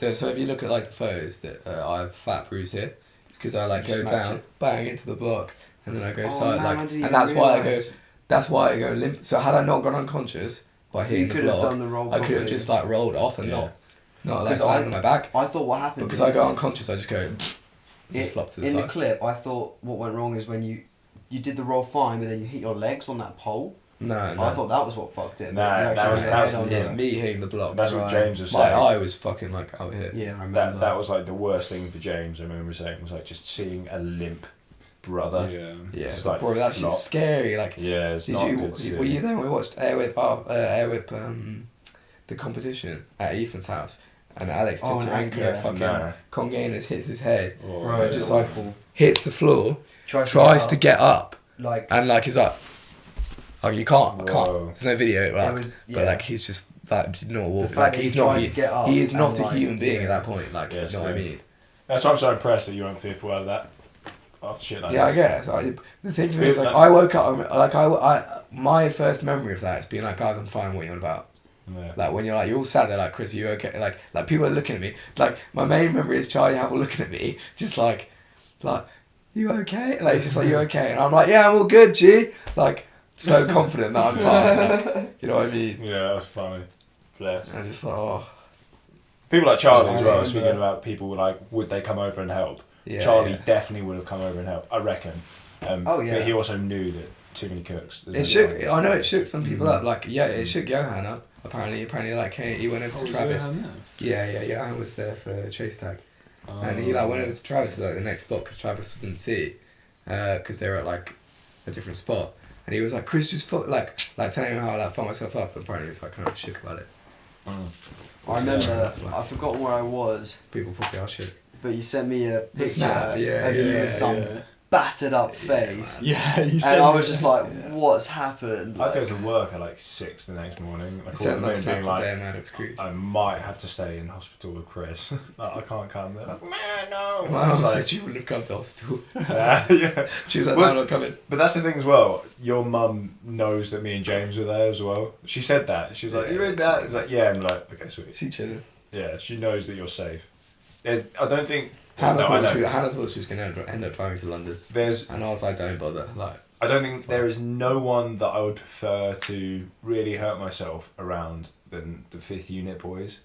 that. so if you look at like the photos that I have fat bruise here, it's because I like You go smash down, it. bang into the block, and then I go Oh, side man, I like, didn't and even that's why I go. realise. That's why I go limp. So had I not gone unconscious by hitting You the could have block, done the roll. I could have properly. just like rolled off and Yeah. not like 'Cause lying on my back. I thought what happened. Because I is go unconscious, I just go. Just flop to the in side. the clip, I thought what went wrong is when you did the roll fine, but then you hit your legs on that pole. No, no. I thought that was what fucked it. Nah, You actually that was- hit that it was- on it's the- me hitting the block. That's what Right. James was My saying. eye was fucking like out here. Yeah, I remember. That was like the worst thing for James. I remember saying was like just seeing a limp brother. Yeah. Yeah, Just like bro, that shit's flop. scary. Like, Yeah, it's did not you? good. to see. Were you there when we watched Airwhip, the competition at Ethan's house, and Alex Oh, and Titarenko yeah. fucking Nah. Congainers hits his head, Oh, Bro, yeah. it's just just like- awful. hits the floor, Tries to get up, like and like he's like, oh, you can't, I can't. Whoa. There's no video, it like, was. Yeah. but like he's just like not the walking. fact Like that he's he not. tried to get up. He is not and, a like, human being yeah. at that point. Like, Yeah, you it's know what I weird. mean? That's why I'm so impressed that you weren't fearful out of that. After shit like Yeah, I this. guess. The thing for me is like I woke up like my first memory of that is being like, guys, I'm fine. What are you on about? Yeah. Like when you're all sat there like, Chris, are you okay? Like people are looking at me. Like my main memory is Charlie Hamill looking at me, just like, you okay? Like it's just like, you okay? And I'm like, yeah, I'm all good, G. Like so confident that I'm fine. Like, you know what I mean? Yeah, that was funny. Bless. And I'm just like, oh, People like Charlie I as well, remember. speaking about people like, would they come over and help? yeah. Charlie yeah. definitely would have come over and helped, I reckon. Oh, yeah. But he also knew that too many cooks. It shook. I know it shook some people Mm. up. Like yeah, it shook Johan up. Apparently, like hey, he went over to Travis. Yeah, Johan was there for Chase Tag. And he like went over to Travis like the next spot because Travis didn't see, because they were at like a different spot. And he was like, Chris, just like telling him how I like fucked myself up. And apparently he was like kind of shook about it. Mm. I remember. I forgot where I was, People probably are shook. but you sent me a The picture snap, yeah, of you yeah, with some yeah. battered up face, Yeah, you and said I was just like, Yeah. "What's happened?" I had to Like, go to work at like 6 the next morning. I Like, sent that snap being to like, Bear Man, it was crazy. I might have to stay in hospital with Chris. Like, I can't come. They're like, man, no. My I was mum like, said she wouldn't have come to hospital. yeah. She was like, Well- no, I'm not coming. But that's the thing as well. Your mum knows that me and James were there as well. She said that. She was like, Yeah, "You in that?" It's like, "Yeah." I'm like, "Okay, sweet." She chilling. Yeah, she knows that you're safe. I don't think. Hannah, no, I thought know. Hannah thought she was going to end up driving to London. There's. And I was like, don't bother. Like, I don't think It's there fine. is no one that I would prefer to really hurt myself around than the Fifth Unit boys.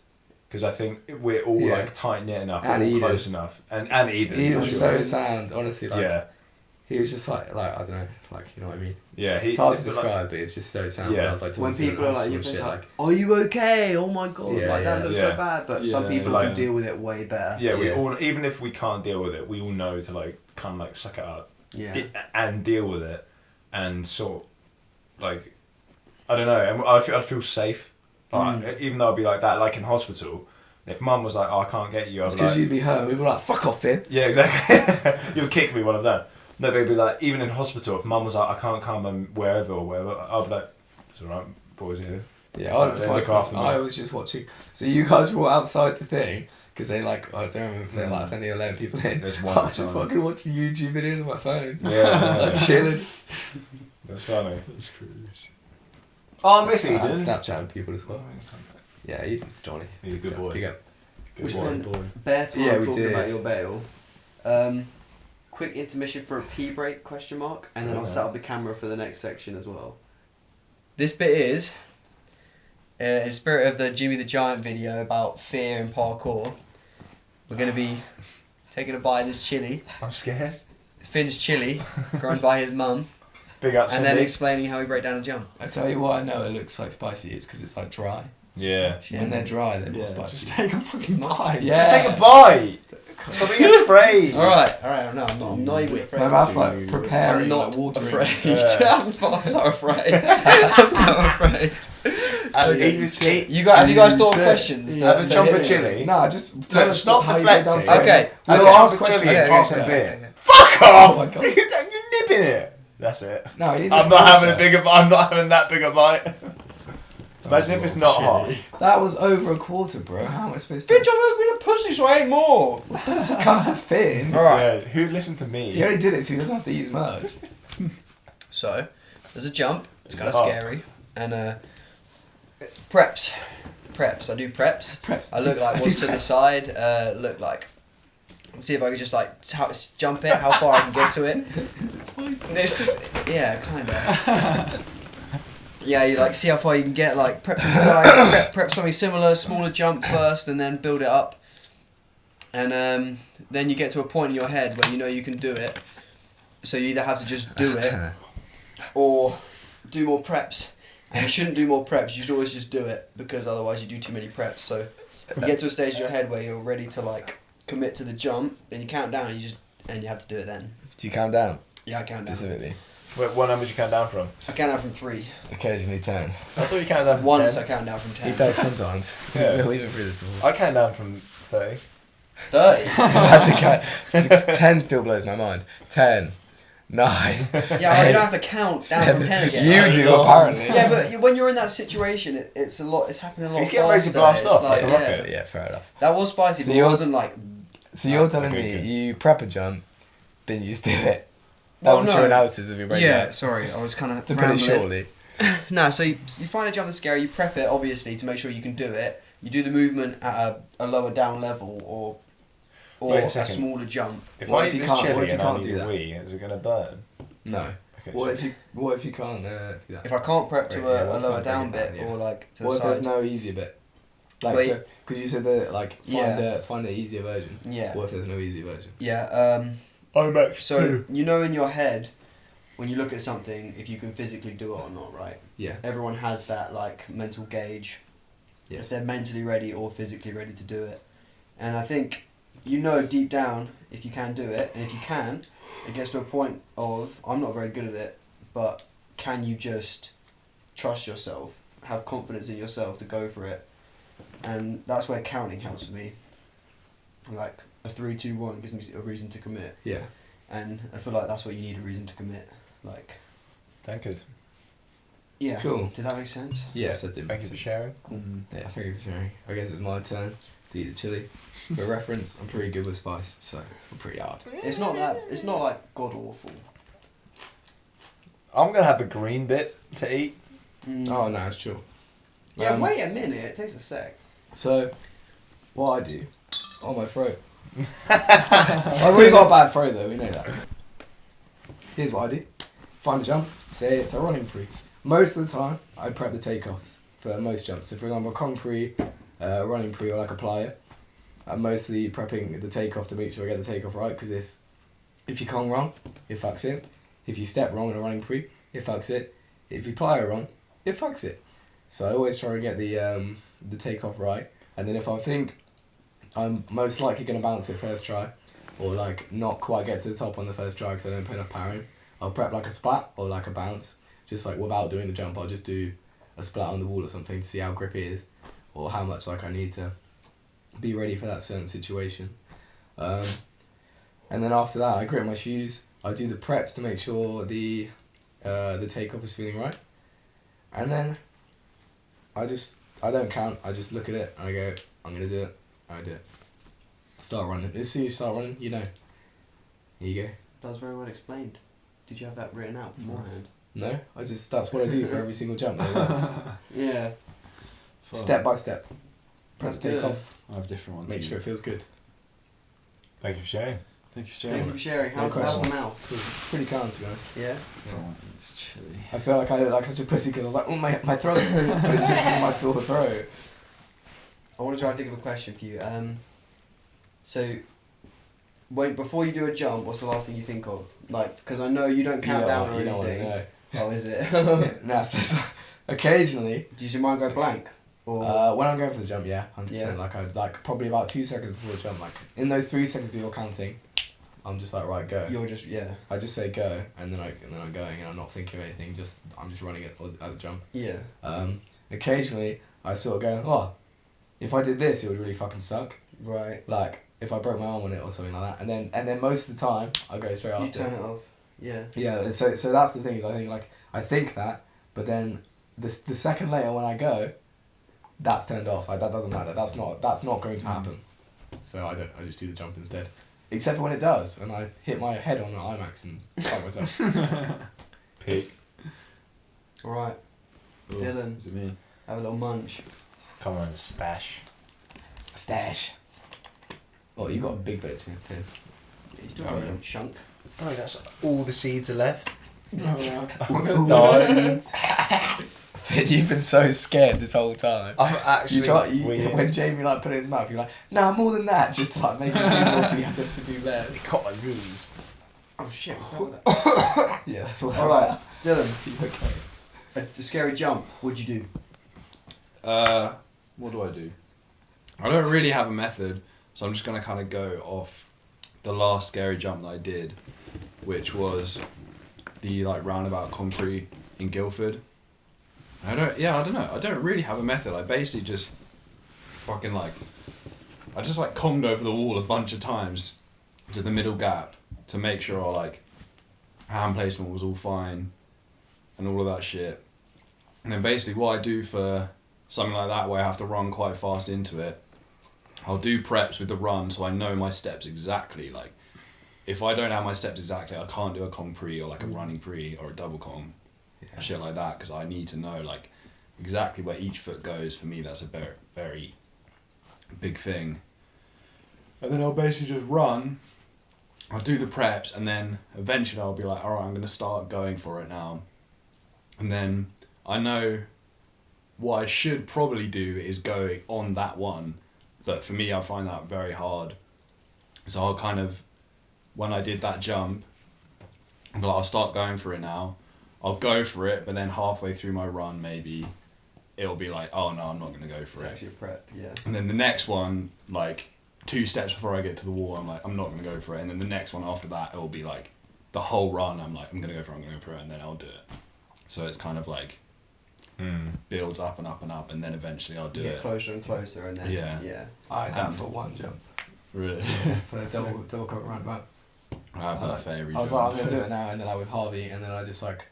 Because I think we're all Yeah. like tight knit enough, And we're all Eden. close enough, and Eden. He for was sure. so sound, honestly. Like, yeah, he was just like I don't know, like you know what I mean. yeah. It's hard to like- describe, but it's just so sound. Yeah. When I was, like, talking When to him people in are like, hospital you're and like, "Are you okay? Oh my god!" Yeah, like that yeah. looks Yeah. so bad. But some Yeah. people Like- can deal with it way better. Yeah, we Yeah. all, even if we can't deal with it, we all know to like kind of like suck it up Yeah. and deal with it, and sort like I don't know. And I'd feel safe, like, even though I'd be like that, like in hospital. If Mum was like, "Oh, I can't get you," I'd It's be because like, you'd be hurt. We'd be like, "Fuck off, Finn." "Yeah, exactly." You'll kick me one of them. No, but it'd be like even in hospital, if Mum was like, "I can't come and wherever or whatever," I'd be like, "It's alright, boys here." Yeah, Like, they look after me. I was just watching. So you guys were outside the thing because they like I don't remember if they like I think they were letting people in. There's I one was just time. fucking watching YouTube videos on my phone. Yeah, Like chilling. that's funny. That's cruise. Oh, I miss And Eden. Snapchatting people as well. Yeah, Eden's Johnny. He's a good boy. Big up. Good Which boy. one? Bare time Yeah, we talking did. about your bail. Quick intermission for a pee break ? And then I'll Okay. set up the camera for the next section as well. This bit is, in spirit of the Jimmy the Giant video about fear and parkour, we're going to be taking a bite of this chili. I'm scared. Finn's chili, grown by his mum, Big up, and then Cindy. explaining how we break down a jump. I tell you why I know it looks like spicy. It's because it's like dry. Yeah. When they're dry, they're more Yeah, spicy. just take a fucking bite. Yeah. Just take a bite. Stop being afraid. Alright, no, I'm not even afraid. My mouth's to. like preparing, I'm not like watering. afraid. Yeah. I'm so afraid. I'm so afraid. Have you guys thought of questions? Have a to chomp hit of me chili. with? Nah, just tell Look, us stop how you go down deflecting. further. Okay. Have a We'll chomp ask of questions. chili and Okay, glass okay, of okay, beer. okay. Fuck off! Oh my God. You're nipping it. That's it. No, it is. I'm not having a bigger. I'm not having that big a bite. Imagine if it's not hot. That was over a quarter, bro. How am I supposed to? Finn John has been a pussy, so I ate more. Don't succumb to Finn. Alright. Yeah, who listened to me? He only did it so he doesn't have to eat as much. So, there's a jump. It's kind of Oh. scary. And preps. I do preps. Preps. I look like I do what's to the preps. side. Look like. See if I can just like jump it. How far I can get to it. It's just kind of. Yeah, you like see how far you can get. Like prep to the side. prep something similar, smaller jump first, and then build it up. And then you get to a point in your head where you know you can do it. So you either have to just do it, or do more preps. And you shouldn't do more preps. You should always just do it because otherwise you do too many preps. So you get to a stage in your head where you're ready to like commit to the jump. Then you count down. And you have to do it then. Do you count down Yeah, I count down. specifically? Wait, what number did you count down from? I count down from 3. Occasionally 10. I thought you counted down from Once 10. I count down from 10. He does sometimes. Yeah. We've been through this before. I count down from 30. 30. Imagine count. 10 still blows my mind. 10. 9. Yeah, you don't have to count down from 10 again. You do apparently. Yeah, but when you're in that situation, it's a lot. It's happening a lot. He's getting ready to faster. blast It's off like, like a yeah. rocket. Yeah, fair enough. That was spicy, So but it you're- wasn't like. So you're telling Okay, me good. you prep a jump, then you just do it. That Well, was no. your analysis of your breakdown. Yeah, sorry, I was kind of To put it shortly. No, so you find a jump that's scary. You prep it obviously to make sure you can do it. You do the movement at a lower down level or Wait a a second. smaller jump. If What I if eat you this can't- what chili if you and I can't need do a that? wee, is it going to burn? No. Okay, What so- if you can't do that? If I can't prep to Wait, yeah, a we'll lower find down it bit down, yeah. or like to What the if there's side. no easier bit? Like, Wait. so, because you said that, like, Yeah. find the easier version. Yeah. What if there's no easier version? Yeah. I'm back. So you know in your head, when you look at something, if you can physically do it or not, right? Yeah. Everyone has that like mental gauge. Yes. If they're mentally ready or physically ready to do it, and I think you know deep down if you can do it, and if you can, it gets to a point of I'm not very good at it, but can you just trust yourself, have confidence in yourself to go for it, and that's where counting helps me. Like a 3, 2, 1 gives me a reason to commit. Yeah. And I feel like that's what you need, a reason to commit. Like, Thank you. yeah. Cool. Did that make sense? Yes, I did. Thank you for sharing. Cool. Yeah, thank you for sharing. I guess it's my turn to eat the chili. For reference, I'm pretty good with spice, so I'm pretty hard. It's not like god awful. I'm going to have the green bit to eat. Oh no, it's chill. Yeah, wait a minute. It takes a sec. So, what I do on my throat. I've already got a bad throat though. We know that. Here's what I do: find the jump, say it's a running pre. Most of the time, I prep the takeoffs. for most jumps. So for example, Kong pre, running pre, or like a plyo, I'm mostly prepping the takeoff to make sure I get the takeoff right, because if you Kong wrong, it fucks it. If you step wrong in a running pre, it fucks it. If you plyo wrong, it fucks it. So I always try to get the takeoff right, and then if I think I'm most likely going to bounce it first try, or like not quite get to the top on the first try because I don't put enough power in, I'll prep like a splat or like a bounce, just like without doing the jump. I'll just do a splat on the wall or something to see how grippy it is, or how much like I need to be ready for that certain situation. And then after that, I grip my shoes. I do the preps to make sure the takeoff is feeling right, and then I don't count. I just look at it and I go, I'm gonna do it. I do it. Start running. As soon as you start running, you know. Here you go. That was very well explained. Did you have that written out beforehand? No, that's what I do for every single jump. That works. Yeah. Step by step. Press That's take good. off. I have different ones. Make sure it feels good. Thank you for sharing. Thank you, Thank you for sharing. How's the questions. mouth? Pretty calm, to be honest. Yeah. It's chilly. I feel like I look like such a pussy because I was like, oh my throat's hurt, but it's just in my sore throat. I want to try and think of a question for you. So, before you do a jump, what's the last thing you think of? Like, because I know you don't count down or you don't want to anything. know. Oh, is it? No, so occasionally, Does your mind go blank? Or when I'm going for the jump, yeah, 100%. Yeah. Like I like probably about 2 seconds before the jump, like in those 3 seconds that you're counting, I'm just like, right, go. you're just I just say go, and then I'm going, and I'm not thinking of anything. I'm just running at the jump. yeah. Occasionally, I sort of go, oh, if I did this, it would really fucking suck. Right. Like if I broke my arm on it or something like that, and then most of the time I go straight You after. turn it off. Yeah. Yeah, so that's the thing is I think that, but then the second later when I go, that's turned off. That doesn't matter. That's not going to happen. So I just do the jump instead. Except for when it does, and I hit my head on the IMAX and fuck myself. Peak. All right. Ooh, Dylan. Is it me? Have a little munch. Come on, stash. Stash. Oh, you got a big bitch. Yeah. You still got a little chunk. Oh, that's all the seeds are left. Ooh, Die. You've been so scared this whole time. I'm actually. When Jamie like put it in his mouth, you're like, nah, more than that, just to like make it do more, so you have to do less. Got my knees. Oh shit! Was that what that? Yeah, that's what. All right, Dylan. You okay? A scary jump. What'd you do? What do I do? I don't really have a method, so I'm just gonna kind of go off the last scary jump that I did, which was the like roundabout concrete in Guildford. I don't know. I don't really have a method. I basically just fucking like, I just like conged over the wall a bunch of times to the middle gap to make sure our like hand placement was all fine and all of that shit. And then basically what I do for something like that where I have to run quite fast into it, I'll do preps with the run so I know my steps exactly. Like if I don't have my steps exactly, I can't do a Kong pre or like a running pre or a double Kong. Yeah. Shit like that, because I need to know like exactly where each foot goes. For me, that's a very, very big thing. And then I'll basically just run, I'll do the preps, and then eventually I'll be like, alright, I'm going to start going for it now. And then I know what I should probably do is go on that one, but for me I find that very hard. So I'll kind of, when I did that jump, I'll start going for it now. I'll go for it, but then halfway through my run, maybe it'll be like, oh no, I'm not going to go for it. It's actually a prep, yeah. And then the next one, like 2 steps before I get to the wall, I'm like, I'm not going to go for it. And then the next one after that, it'll be like the whole run, I'm like, I'm going to go for it, and then I'll do it. So it's kind of like builds up and up and up, and then eventually I'll do You it. get closer and closer, and then yeah. I had that for one jump. Really? For the double Kong roundabout. I have that for every I was jump. like, I'm gonna do it now, and then like with Harvey, and then I just like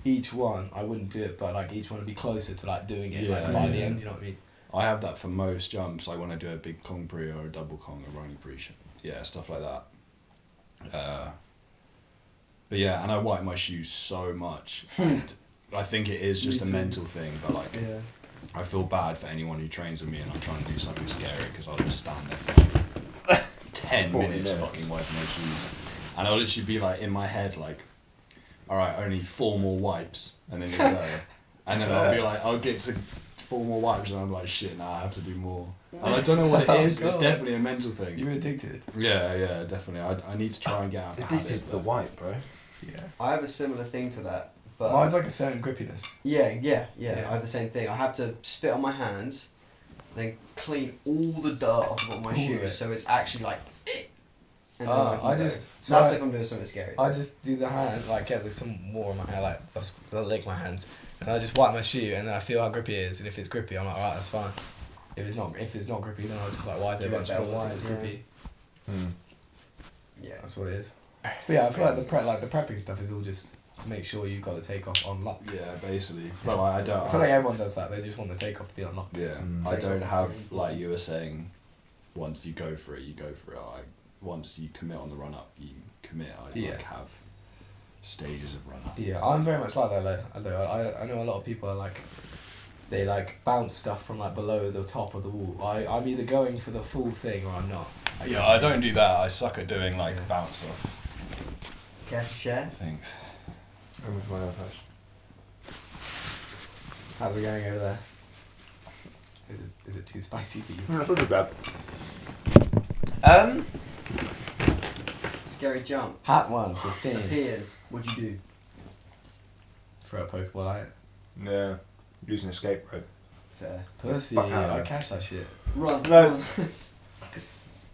each one I wouldn't do it, but like each one would be closer to like doing it like by the end. You know what I mean? I have that for most jumps. Like when I do a big Kong pre or a double Kong or running pre, yeah, stuff like that. But yeah, and I wipe my shoes so much. And I think it is just a mental thing, but like I feel bad for anyone who trains with me and I'm trying to do something scary because I'll just stand there for like 10 minutes fucking wiping my shoes, and I'll literally be like in my head like, all right, only 4 more wipes, and then you go, And then I'll be like, I'll get to 4 more wipes, and I'm like, shit, nah, I have to do more. And I don't know what it is. It's definitely a mental thing. You're addicted. Yeah, definitely. I need to try and get out the habit. Addicted to the wipe, bro. Yeah. I have a similar thing to that, but Mine's like a certain grippiness. yeah. I have the same thing. I have to spit on my hands, then clean all the dirt off of my All of shoes, it. so it's actually like. And then Oh, can I go. just- so That's I- if I'm doing something scary. I just do the hand, like get there's some more on my hair, like I'll lick my hands, and I just wipe my shoe, and then I feel how grippy it is, and if it's grippy, I'm like, alright, that's fine. If it's not grippy, then I'll just like wipe it a Give it bunch a more better until it's wipe, grippy. Yeah. That's what it is. But yeah, I feel like the prepping stuff is all just to make sure you've got the takeoff on lock. Yeah, basically. But like, I don't. I feel like everyone does that. They just want the takeoff to be unlocked. Yeah, I don't have, like you were saying, once you go for it, you go for it. Like, once you commit on the run up, you commit. I like have stages of run up. Yeah, I'm very much like that. Like, I know a lot of people are like, they like bounce stuff from like below the top of the wall. I'm either going for the full thing or I'm not. Yeah, I don't do that. I suck at doing like bounce off. Care to share? Thanks. How much one first? How's it going over there? Is it too spicy for you? That's not too bad. Scary jump. Hat ones with Finn. Appears. What'd you do? Throw a Pokeball at it. Yeah. Use an escape rope. Fair. Pussy, Fuck out of I there. catch that shit. Run. No. Run.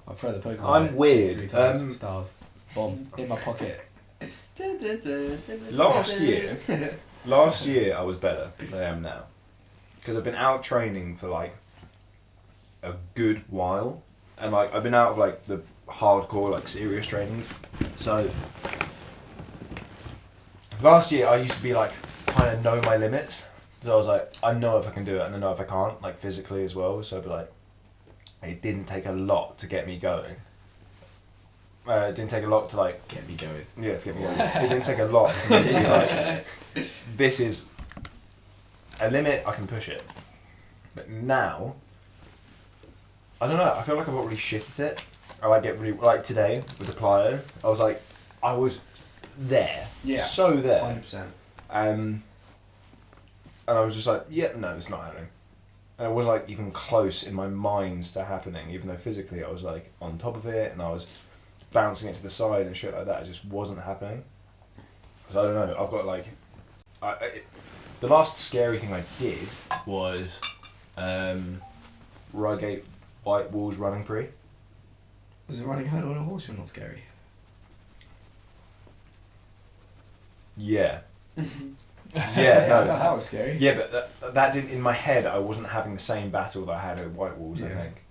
I throw the Pokeball I'm at it weird. 3 times, stars. Bomb. In my pocket. Last year I was better than I am now. Because I've been out training for like a good while. And like I've been out of like the hardcore, like serious training. So last year I used to be like kind of know my limits. So I was like, I know if I can do it and I know if I can't, like physically as well. So I'd be like, it didn't take a lot to get me going. It didn't take a lot to like Get me going. yeah, to get me going. It didn't take a lot for me to be like, this is a limit, I can push it. But now, I don't know, I feel like I got really shit at it. I like get really, like today with the plyo, I was like, I was there. Yeah. So there. 100%. And I was just like, yeah, no, it's not happening. And it wasn't like even close in my mind to happening, even though physically I was like on top of it and I was bouncing it to the side and shit like that. It just wasn't happening. So I don't know, I've got like, the last scary thing I did was Reigate White Walls running pre. Was it running hurdle on a horse or not scary? Yeah. Yeah, Yeah, no. that was scary. Yeah, but that didn't, in my head, I wasn't having the same battle that I had at White Walls, I Yeah. think.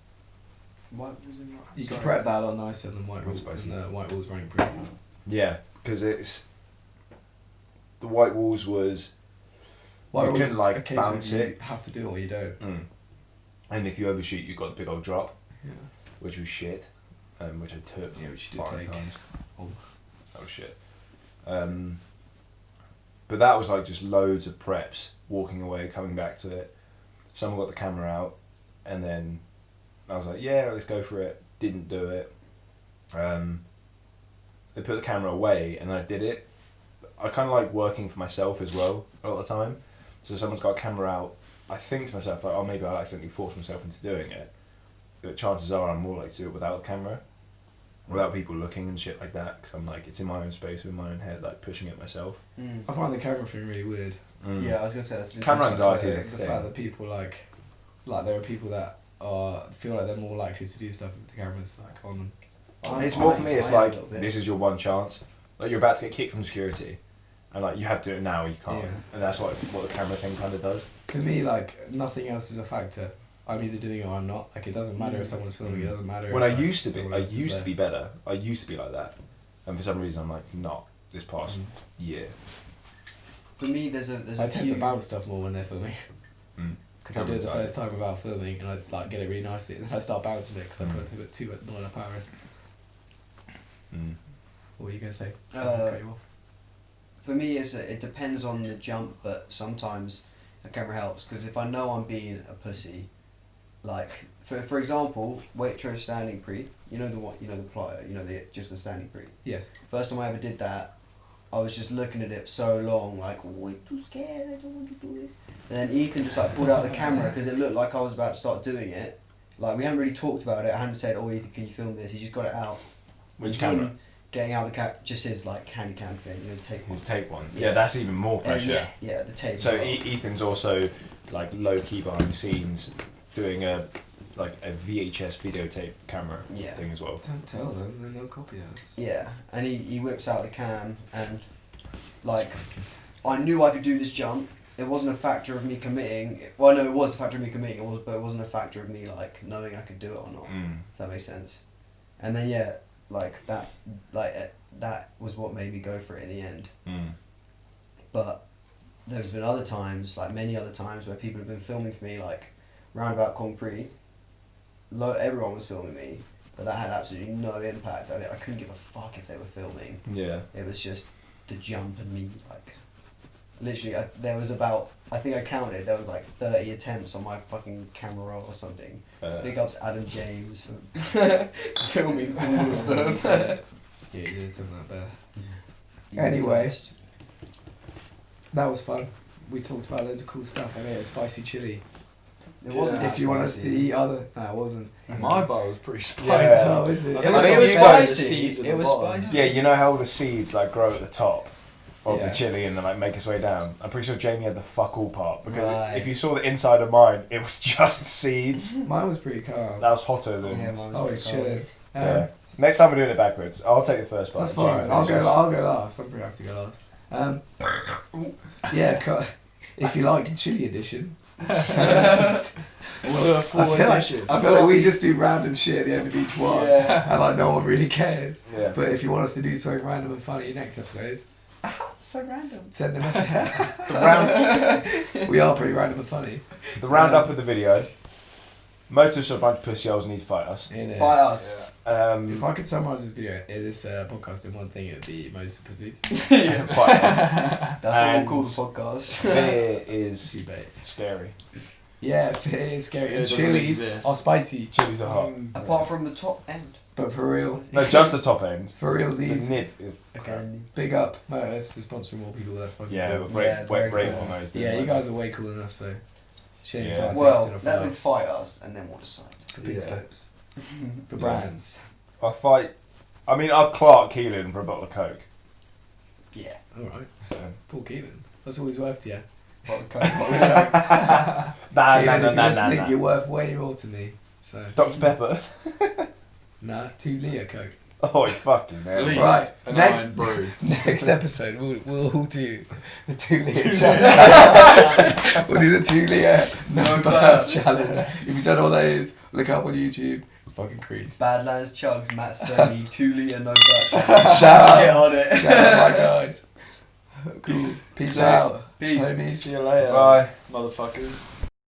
You can prep that a lot nicer than White That's Walls. spicy. And the White Walls running pretty. Yeah, because it's, the White Walls was, White you Walls can is like a case bounce of it. You have to do it or you don't. And if you overshoot, you got the big old drop, Yeah. which was shit, which I took Yeah, which you did 5 take. times. Oh. That was shit. But that was like just loads of preps, walking away, coming back to it. Someone got the camera out, and then I was like, yeah, let's go for it. Didn't do it. They put the camera away, and I did it. I kind of like working for myself as well a lot of the time. So someone's got a camera out, I think to myself, like, oh, maybe I'll accidentally force myself into doing it. But chances are I'm more likely to do it without the camera. Without people looking and shit like that, because I'm like, it's in my own space, in my own head, like pushing it myself. I find the camera thing really weird. Yeah, I was gonna say that's Camera anxiety The is a fact thing. that people like there are people that feel like they're more likely to do stuff with the cameras like on them. It's more for me, it's I am a like, little bit. this is your one chance. Like, you're about to get kicked from security, and like, you have to do it now or you can't. Yeah. And that's what the camera thing kind of does. For me, like nothing else is a factor. I'm either doing it or I'm not. Like it doesn't matter if someone's filming. It doesn't matter. When I if, like, used to be, someone I else is used to there. be better. I used to be like that. And for some reason, I'm like, not this past Mm. year. For me, there's a I tend few. to bounce stuff more when they're filming. Mm. Because I do it the first time without filming, and I like get it really nicely, and then I start bouncing it because I put too much not enough power in. Mm. What were you gonna say? Uh, For me, it depends on the jump, but sometimes a camera helps because if I know I'm being a pussy, like for example, Waitrose standing pre, you know the plyo, just the standing pre. Yes. First time I ever did that, I was just looking at it so long, like, oh, I'm too scared, I don't want to do it. And then Ethan just like pulled out the camera because it looked like I was about to start doing it. Like we hadn't really talked about it. I hadn't said, "Oh, Ethan, can you film this?" He just got it out. Which Him camera? Getting out the just his like handy cam thing, tape one. His tape one. Yeah, that's even more pressure. Yeah, the tape. So Ethan's also like low key behind the scenes doing a VHS videotape camera thing as well. Don't tell them, then they'll copy us. Yeah, and he whips out the cam and like I knew I could do this jump. It wasn't a factor of me committing. Well, no, it was a factor of me committing. But it wasn't a factor of me like knowing I could do it or not. If that makes sense. And then that was what made me go for it in the end. But there's been other times, like many other times, where people have been filming for me, like Roundabout Concrete. Everyone was filming me, but that had absolutely no impact. I couldn't give a fuck if they were filming. Yeah. It was just the jump and me, like, literally, there was about, I think I counted, there was like 30 attempts on my fucking camera roll or something. Big ups Adam James for filming all of them. Yeah, you did something like that. Anyway, that was fun. We talked about loads of cool stuff. I made a spicy chili. It wasn't If you want us to eat other... No, it wasn't. My bar was pretty spicy. Yeah. Oh, is it? It was spicy. It was spicy. Yeah, you know how all the seeds like grow at the top of Yeah. the chili and then like make its way down? I'm pretty sure Jamie had the fuck all part because Right. if you saw the inside of mine, it was just seeds. Mine was pretty calm. That was hotter than... Yeah, mine was I very was cold. chilling. Yeah. Next time we're doing it backwards. I'll take the first part. That's Jamie fine. I'll finishes. go last. I'm pretty happy to go last. If you like the chili edition, Well, I feel like we just do random shit at the end of each one, Yeah. and like no one really cares. Yeah. But if you want us to do something random and funny next episode, So random. send a message. The round, We are pretty random and funny. the roundup of the video. Motorists are a bunch of pussy holes need to fight us. Innit? By us. If I could summarise this video, this podcast in one thing, it would be most pussies. Yeah. Fight us. That's what we'll And call the podcast. Fear is Too bait. scary. Yeah, fear is scary. Fear And doesn't chilies exist. are spicy. Chilies are hot. Apart from the top end. But for real, No, just the top end. for The realsies, nib is Again. big up Motus for sponsoring more people. That's fucking yeah, cool. very rate cool. on those. Yeah, you guys are way cooler than us, so shame you Yeah. can't Well, taste it let them or fight us and then we'll decide. for big Yeah. steps. For Yeah. brands. I fight. I mean, I'll Clark Keelan for a bottle of Coke. Yeah. Alright. So. Paul Keelan. That's all he's worth to you. Nah, Keelan, nah, if nah, you're nah, listening, nah. you're worth way more to me. So, Dr. Pepper. nah, 2 Leah Coke. Oh, he's fucking At man. least Right, an next- iron brew. Next episode, we'll all do the 2 Leah challenge. We'll do the 2 Leah no burp challenge. If you don't know what that is, look up on YouTube. It's fucking crease. Badlands Chugs, Matt Stoney, 2 litre no butt. Shout out. Get on it. Shout out, my guys. Cool. Peace out. Peace. Homies. See you later, Bye. motherfuckers.